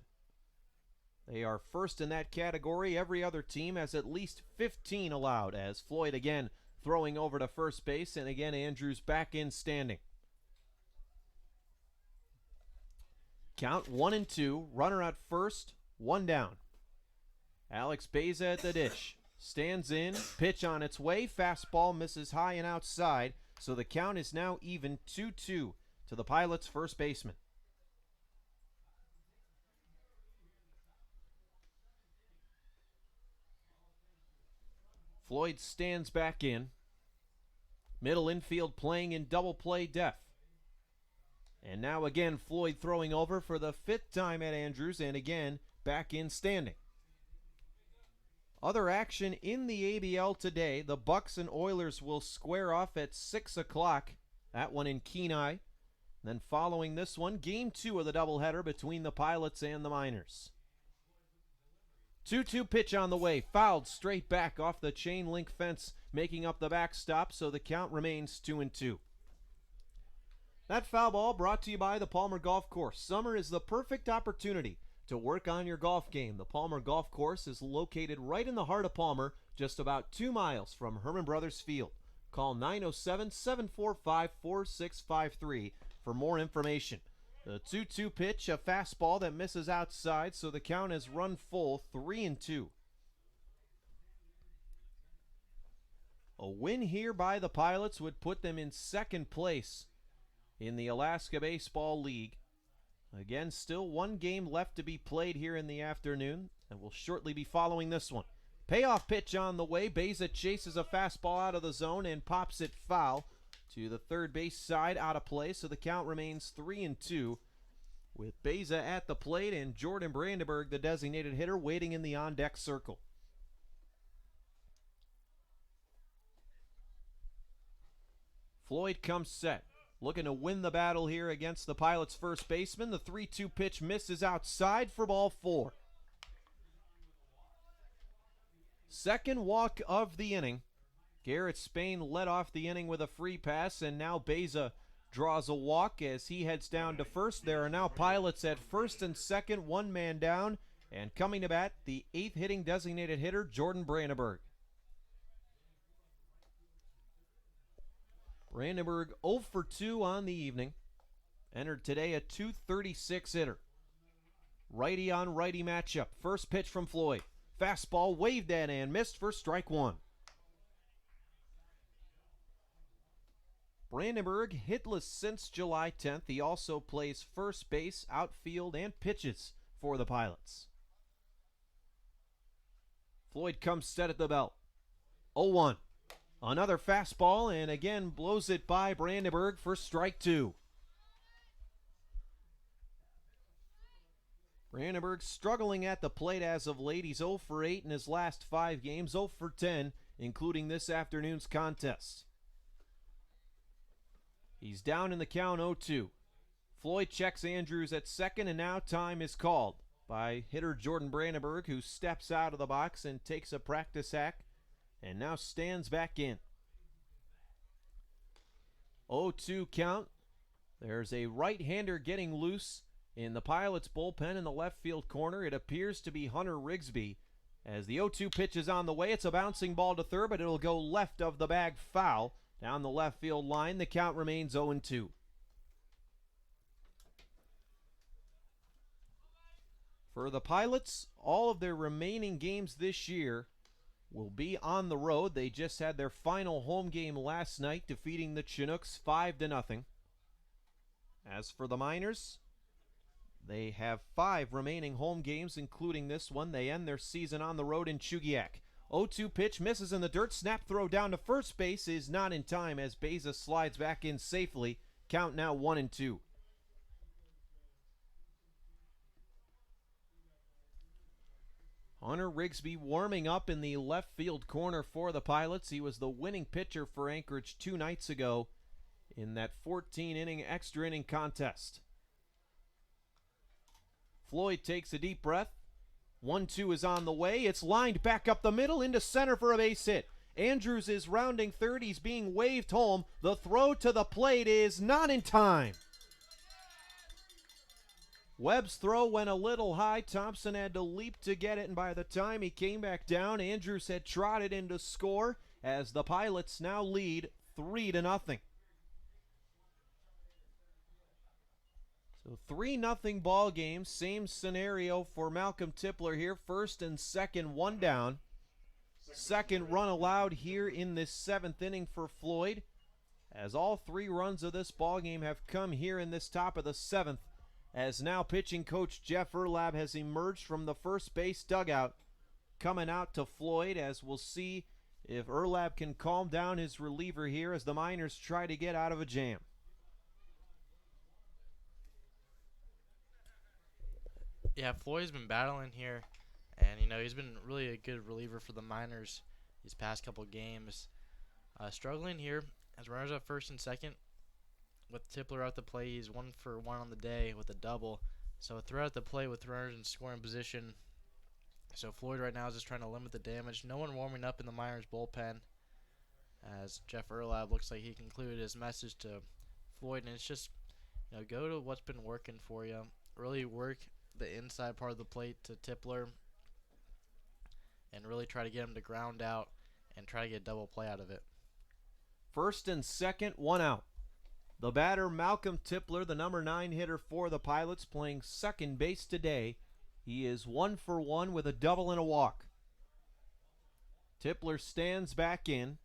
They are first in that category. Every other team has at least 15 allowed, as Floyd again throwing over to first base, and again Andrews back in standing. Count 1-2, runner at first, 1 down. Alex Beza at the dish. Stands in, pitch on its way, fastball misses high and outside, so the count is now even 2-2 to the Pilots' first baseman. Floyd stands back in. Middle infield playing in double play depth. And now again Floyd throwing over for the 5th time at Andrews, and again back in standing. Other action in the ABL today. The Bucks and Oilers will square off at 6 o'clock. That one in Kenai. Then following this one, Game 2 of the doubleheader between the Pilots and the Miners. 2-2 pitch on the way, fouled straight back off the chain link fence, making up the backstop, so the count remains 2-2. That foul ball brought to you by the Palmer Golf Course. Summer is the perfect opportunity to work on your golf game. The Palmer Golf Course is located right in the heart of Palmer, just about 2 miles from Herman Brothers Field. Call 907-745-4653 for more information. The 2-2 pitch, a fastball that misses outside, so the count has run full, 3-2. A win here by the Pilots would put them in second place in the Alaska Baseball League. Again, still one game left to be played here in the afternoon, and we'll shortly be following this one. Payoff pitch on the way. Beza chases a fastball out of the zone and pops it foul to the third base side, out of play, so the count remains 3-2 with Beza at the plate and Jordan Brandenburg, the designated hitter, waiting in the on-deck circle. Floyd comes set, looking to win the battle here against the Pilots' first baseman. The 3-2 pitch misses outside for ball 4. Second walk of the inning. Garrett Spain led off the inning with a free pass, and now Beza draws a walk as he heads down to first. There are now Pilots at first and second, one man down, and coming to bat, the 8th hitting designated hitter, Jordan Brandenburg. Brandenburg 0 for 2 on the evening. Entered today a .236 hitter. Righty on righty matchup. First pitch from Floyd. Fastball waved at and missed for strike 1. Brandenburg hitless since July 10th. He also plays first base, outfield, and pitches for the Pilots. Floyd comes set at the belt. 0-1. Another fastball, and again blows it by Brandenburg for strike 2. Brandenburg struggling at the plate as of late. He's 0 for 8 in his last 5 games, 0 for 10, including this afternoon's contest. He's down in the count 0-2. Floyd checks Andrews at second, and now time is called by hitter Jordan Brandenburg, who steps out of the box and takes a practice hack and now stands back in. 0-2 count. There's a right-hander getting loose in the Pilots bullpen in the left field corner. It appears to be Hunter Rigsby. As the 0-2 pitch is on the way, it's a bouncing ball to third, but it'll go left of the bag, foul down the left field line. The count remains 0-2. For the Pilots, all of their remaining games this year will be on the road. They just had their final home game last night, defeating the Chinooks 5-0. As for the Miners, they have 5 remaining home games, including this one. They end their season on the road in Chugiak. 0-2 pitch misses in the dirt. Snap throw down to first base is not in time as Beza slides back in safely. Count now 1-2. Hunter Rigsby warming up in the left field corner for the Pilots. He was the winning pitcher for Anchorage 2 nights ago in that 14-inning extra inning contest. Floyd takes a deep breath. 1-2 is on the way. It's lined back up the middle into center for a base hit. Andrews is rounding third. He's being waved home. The throw to the plate is not in time. Webb's throw went a little high. Thompson had to leap to get it, and by the time he came back down, Andrews had trotted in to score as the Pilots now lead 3-0. So 3-0 ball game. Same scenario for Malcolm Tipler here. First and second, one down. Second run allowed here in this 7th inning for Floyd, as all 3 runs of this ball game have come here in this top of the 7th, as now pitching coach Jeff Erlab has emerged from the first base dugout, coming out to Floyd, as we'll see if Erlab can calm down his reliever here as the Miners try to get out of a jam. Yeah, Floyd's been battling here, and he's been really a good reliever for the Miners these past couple games. Struggling here as runners at first and second. with Tipler out the play, he's 1 for 1 on the day with a double. So throughout the play with runners in scoring position. So Floyd right now is just trying to limit the damage. No one warming up in the Miners bullpen, as Jeff Erlab looks like he concluded his message to Floyd, and it's just, go to what's been working for you. Really work the inside part of the plate to Tipler and really try to get him to ground out and try to get a double play out of it. First and second, 1 out. The batter, Malcolm Tipler, the number 9 hitter for the Pilots, playing second base today. He is 1 for 1 with a double and a walk. Tipler stands back in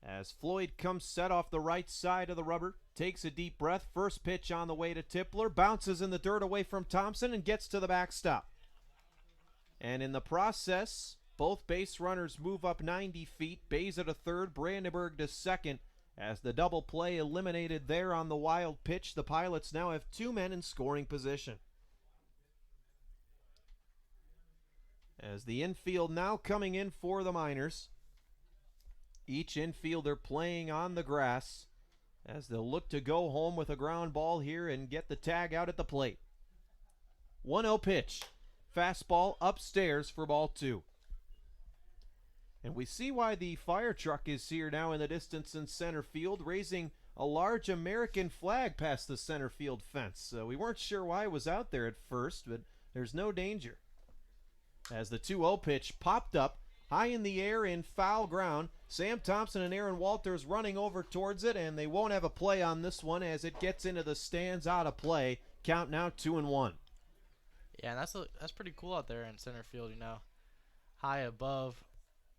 as Floyd comes set off the right side of the rubber, takes a deep breath. First pitch on the way to Tipler, bounces in the dirt away from Thompson and gets to the backstop. And in the process, both base runners move up 90 feet. Beza to third, Brandenburg to second. As the double play eliminated there on the wild pitch, the Pilots now have 2 men in scoring position. As the infield now coming in for the Miners. Each infielder playing on the grass as they'll look to go home with a ground ball here and get the tag out at the plate. 1-0 pitch. Fastball upstairs for ball 2. And we see why the fire truck is here now in the distance in center field, raising a large American flag past the center field fence. We weren't sure why it was out there at first, but there's no danger. As the 2-0 pitch popped up high in the air in foul ground, Sam Thompson and Aaron Walters running over towards it, and they won't have a play on this one as it gets into the stands out of play. Count now 2-1. Yeah, and that's pretty cool out there in center field, high above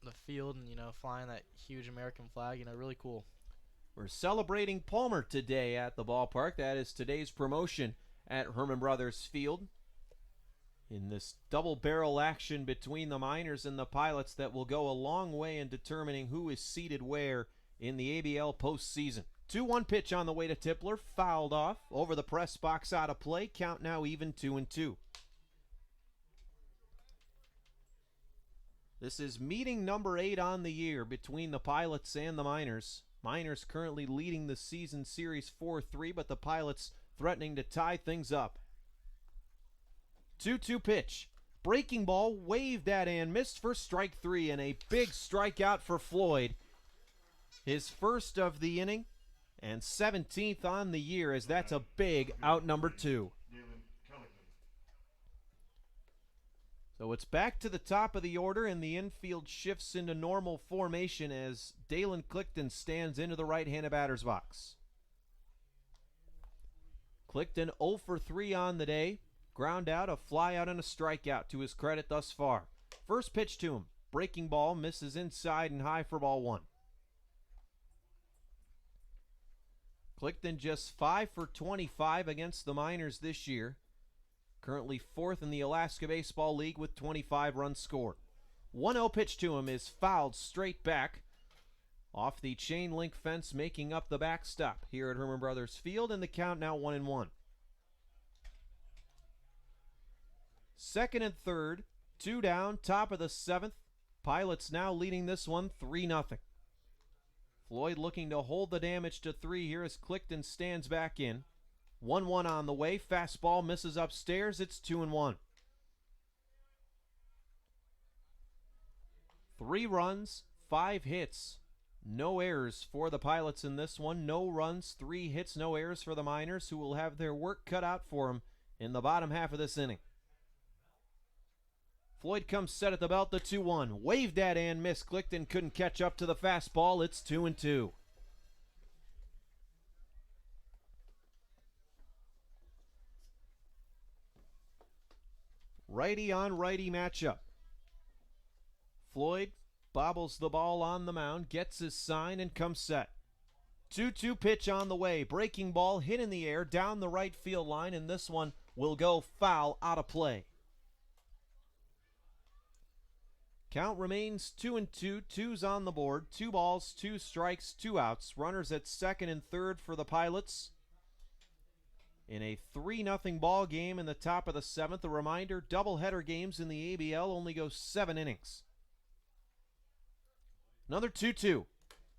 the field and, flying that huge American flag, really cool. We're celebrating Palmer today at the ballpark. That is today's promotion at Herman Brothers Field. In this double barrel action between the Miners and the Pilots that will go a long way in determining who is seated where in the ABL postseason. 2-1 pitch on the way to Tipler, fouled off over the press box out of play. Count now even 2-2. This is meeting number 8 on the year between the Pilots and the Miners. Miners currently leading the season series 4-3, but the Pilots threatening to tie things up. 2-2 pitch. Breaking ball waved at and missed for strike 3, and a big strikeout for Floyd. His first of the inning and 17th on the year, as that's a big out number 2. So it's back to the top of the order, and the infield shifts into normal formation as Dalen Clifton stands into the right-handed batter's box. Clifton 0 for 3 on the day. Ground out, a fly out, and a strikeout to his credit thus far. First pitch to him. Breaking ball misses inside and high for ball 1. Clifton just 5 for 25 against the Miners this year. Currently 4th in the Alaska Baseball League with 25 runs scored. 1-0 pitch to him is fouled straight back off the chain link fence, making up the backstop here at Herman Brothers Field, and the count now 1-1. Second and third, 2 down, top of the 7th. Pilots now leading this one 3-0. Floyd looking to hold the damage to 3 here as Clifton stands back in. 1-1 on the way. Fastball misses upstairs. It's 2-1. 3 runs, 5 hits. No errors for the Pilots in this one. No runs, 3 hits, no errors for the Miners, who will have their work cut out for them in the bottom half of this inning. Floyd comes set at the belt, the 2-1. Waved at and missed. Clifton couldn't catch up to the fastball. It's 2-2. Righty on righty matchup. Floyd bobbles the ball on the mound, gets his sign, and comes set. 2-2 pitch on the way. Breaking ball hit in the air down the right field line, and this one will go foul out of play. Count remains 2-2. 2's on the board. 2 balls, 2 strikes, 2 outs. Runners at second and third for the Pilots. In a 3-0 ball game in the top of the 7th. A reminder, doubleheader games in the ABL only go 7 innings. Another 2-2.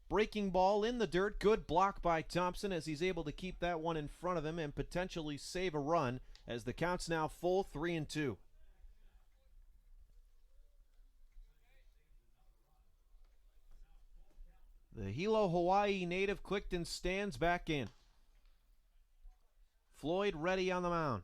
Breaking ball in the dirt. Good block by Thompson as he's able to keep that one in front of him and potentially save a run as the count's now full 3-2. The Hilo, Hawaii native Clifton stands back in. Floyd ready on the mound.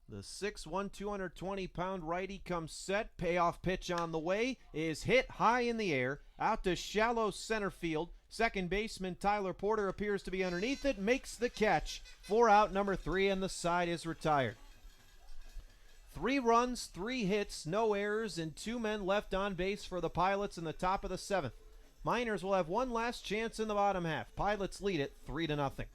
The 6'1", 220-pound righty comes set. Payoff pitch on the way is hit high in the air. Out to shallow center field. Second baseman Tyler Porter appears to be underneath it. Makes the catch. 4 out, number 3, and the side is retired. 3 runs, 3 hits, no errors, and 2 men left on base for the Pilots in the top of the 7th. Miners will have one last chance in the bottom half. Pilots lead it 3-0.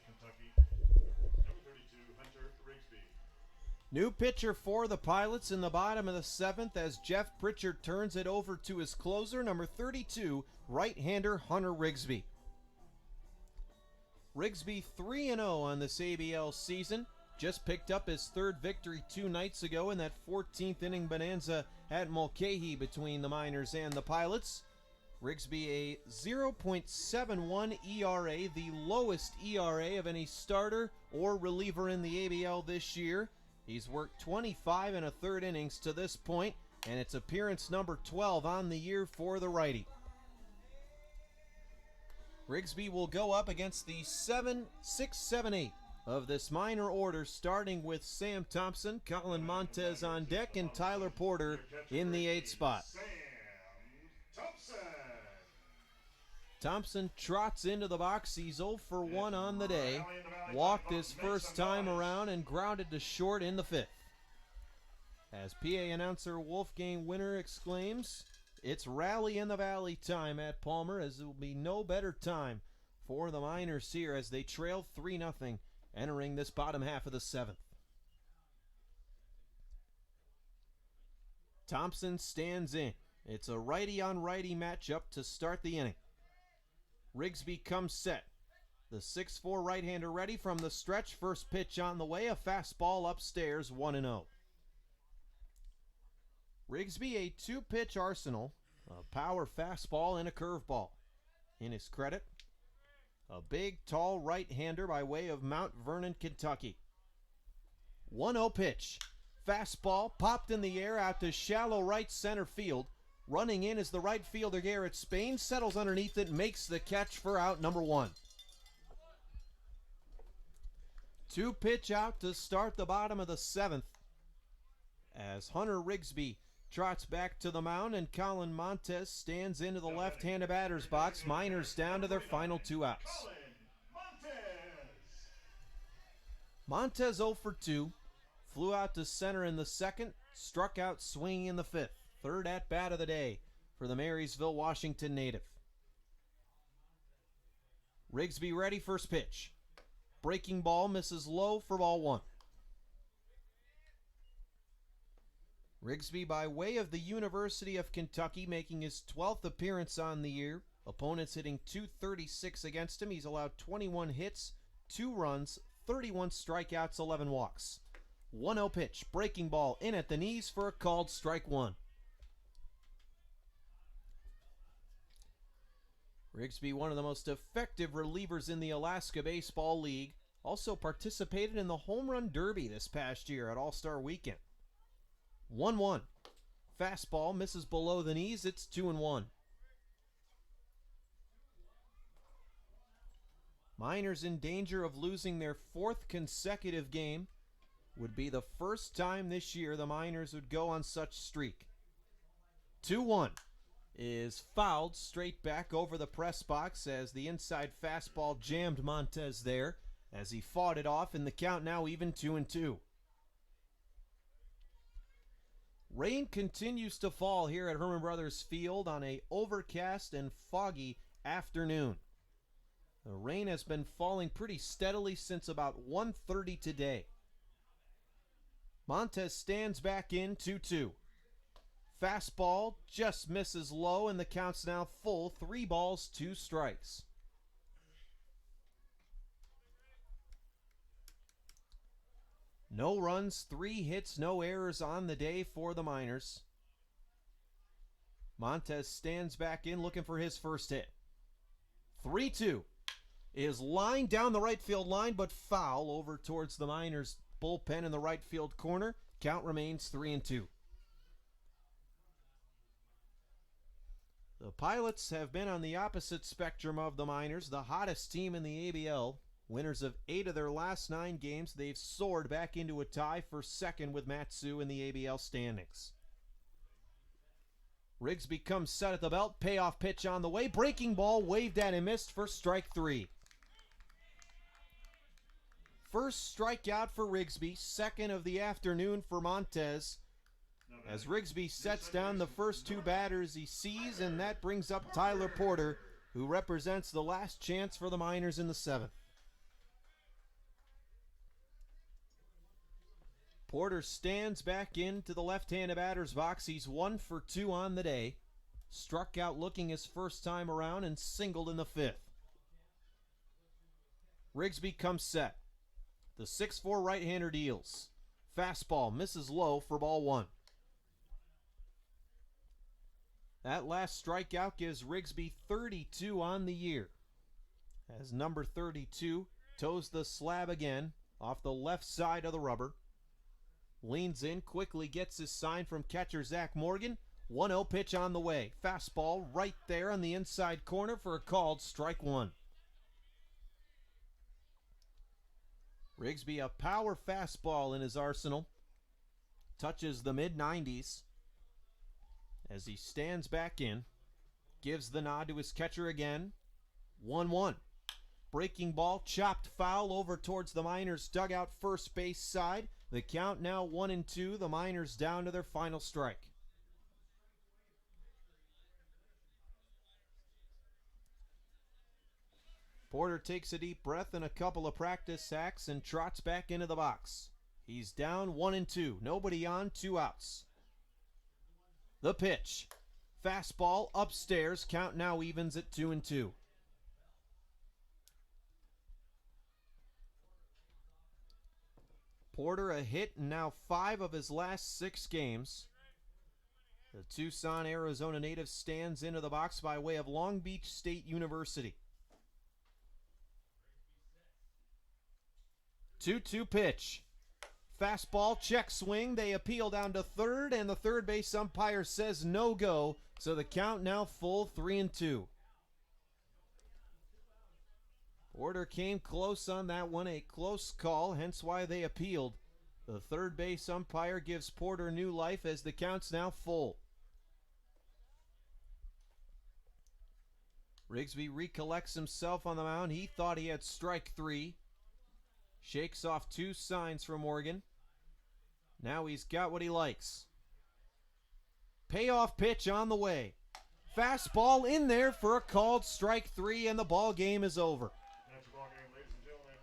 Kentucky, number 32, Hunter Rigsby. New pitcher for the Pilots in the bottom of the 7th as Jeff Pritchard turns it over to his closer, number 32, right-hander Hunter Rigsby. Rigsby 3-0 on this ABL season. Just picked up his 3rd victory 2 nights ago in that 14th inning bonanza at Mulcahy between the Miners and the Pilots. Rigsby a 0.71 ERA, the lowest ERA of any starter or reliever in the ABL this year. He's worked 25 1/3 innings to this point, and it's appearance number 12 on the year for the righty. Rigsby will go up against the 7, 6, 7, 8 of this minor order, starting with Sam Thompson, Colin Montez on deck, and Tyler Porter in the 8th spot. Sam Thompson. Thompson trots into the box. He's 0 for 1 on the day. Walked his first time around and grounded to short in the 5th. As PA announcer Wolfgang Winter exclaims, it's rally in the valley time at Palmer, as there will be no better time for the Miners here as they trail 3-0 entering this bottom half of the 7th. Thompson stands in. It's a righty-on-righty matchup to start the inning. Rigsby comes set. The 6'4" right-hander ready from the stretch. First pitch on the way, a fastball upstairs, 1-0. Rigsby a 2-pitch arsenal, a power fastball and a curveball. In his credit, a big, tall right-hander by way of Mount Vernon, Kentucky. 1-0 pitch. Fastball popped in the air out to shallow right center field. Running in is the right fielder Garrett Spain, settles underneath it, makes the catch for out number 1. 2-pitch out to start the bottom of the 7th as Hunter Rigsby trots back to the mound and Colin Montez stands into the left-handed batter's box. Miners down to their final 2 outs. Montez 0 for 2, flew out to center in the 2nd, struck out swinging in the 5th. 3rd at-bat of the day for the Marysville, Washington native. Rigsby ready, first pitch. Breaking ball misses low for ball 1. Rigsby by way of the University of Kentucky making his 12th appearance on the year. Opponents hitting .236 against him. He's allowed 21 hits, 2 runs, 31 strikeouts, 11 walks. 1-0 pitch, breaking ball in at the knees for a called strike 1. Rigsby, one of the most effective relievers in the Alaska Baseball League, also participated in the Home Run Derby this past year at All-Star Weekend. 1-1. Fastball misses below the knees. It's 2-1. Miners in danger of losing their fourth consecutive game. Would be the first time this year the Miners would go on such streak. 2-1 is fouled straight back over the press box as the inside fastball jammed Montez there as he fought it off, and the count now even 2-2. Rain continues to fall here at Herman Brothers Field on a overcast and foggy afternoon. The rain has been falling pretty steadily since about 1:30 today. Montez stands back in 2-2. Fastball just misses low, and the count's now full. 3 balls, 2 strikes. No runs, 3 hits, no errors on the day for the Miners. Montez stands back in looking for his first hit. 3-2 is lined down the right field line, but foul over towards the Miners bullpen in the right field corner. Count remains 3-2. The Pilots have been on the opposite spectrum of the Miners, the hottest team in the ABL. Winners of 8 of their last 9 games, they've soared back into a tie for second with Matsu in the ABL standings. Rigsby comes set at the belt, payoff pitch on the way, breaking ball waved at and missed for strike 3. First strikeout for Rigsby, second of the afternoon for Montez. As Rigsby sets down the first 2 batters he sees, and that brings up Tyler Porter, who represents the last chance for the Miners in the 7th. Porter stands back into the left-handed batter's box. He's 1 for 2 on the day. Struck out looking his first time around and singled in the 5th. Rigsby comes set. The 6'4" right-hander deals. Fastball misses low for ball 1. That last strikeout gives Rigsby 32 on the year, as number 32 toes the slab again off the left side of the rubber. Leans in, quickly gets his sign from catcher Zach Morgan. 1-0 pitch on the way. Fastball right there on the inside corner for a called strike 1. Rigsby, a power fastball in his arsenal. Touches the mid-90s. As he stands back in, gives the nod to his catcher again. 1-1. Breaking ball, chopped foul over towards the Miners' dugout first base side. The count now 1-2. The Miners down to their final strike. Porter takes a deep breath and a couple of practice sacks and trots back into the box. He's down 1-2. Nobody on, 2 outs. The pitch. Fastball upstairs. Count now evens at 2-2. Porter a hit in now 5 of his last 6 games. The Tucson, Arizona native stands into the box by way of Long Beach State University. 2-2 pitch. Fastball, check swing. They appeal down to third, and the third base umpire says no go. So the count now full, 3-2. Porter came close on that one, a close call, hence why they appealed. The third base umpire gives Porter new life as the count's now full. Rigsby recollects himself on the mound. He thought he had strike 3. Shakes off 2 signs from Morgan. Now he's got what he likes. Payoff pitch on the way. Fastball in there for a called strike 3, and the ball game is over. That's your ball game, ladies and gentlemen.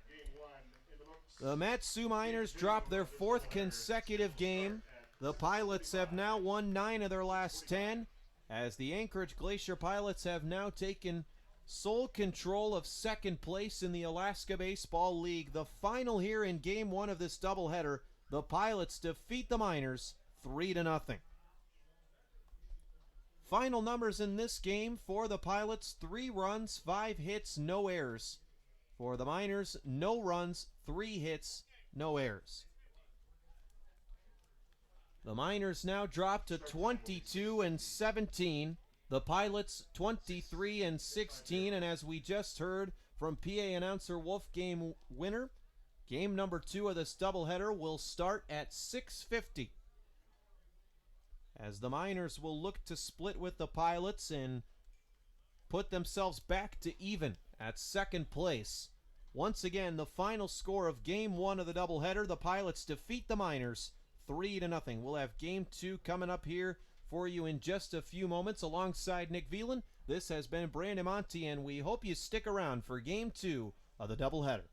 Game 1 in the books. The Matsu Miners drop their 4th consecutive game. The Pilots have now won 9 of their last 10, as the Anchorage Glacier Pilots have now taken sole control of 2nd place in the Alaska Baseball League. The final here in Game 1 of this doubleheader, the Pilots defeat the Miners 3-0. Final numbers in this game for the Pilots: 3 runs, 5 hits, no errors. For the Miners, no runs, 3 hits, no errors. The Miners now drop to 22-17. The Pilots 23-16. And as we just heard from PA announcer Wolf, game winner, game number 2 of this doubleheader will start at 6:50. As the Miners will look to split with the Pilots and put themselves back to even at second place. Once again, the final score of game 1 of the doubleheader, the Pilots defeat the Miners 3-0. We'll have game 2 coming up here for you in just a few moments alongside Nick Veland. This has been Brandon Monty, and we hope you stick around for game 2 of the doubleheader.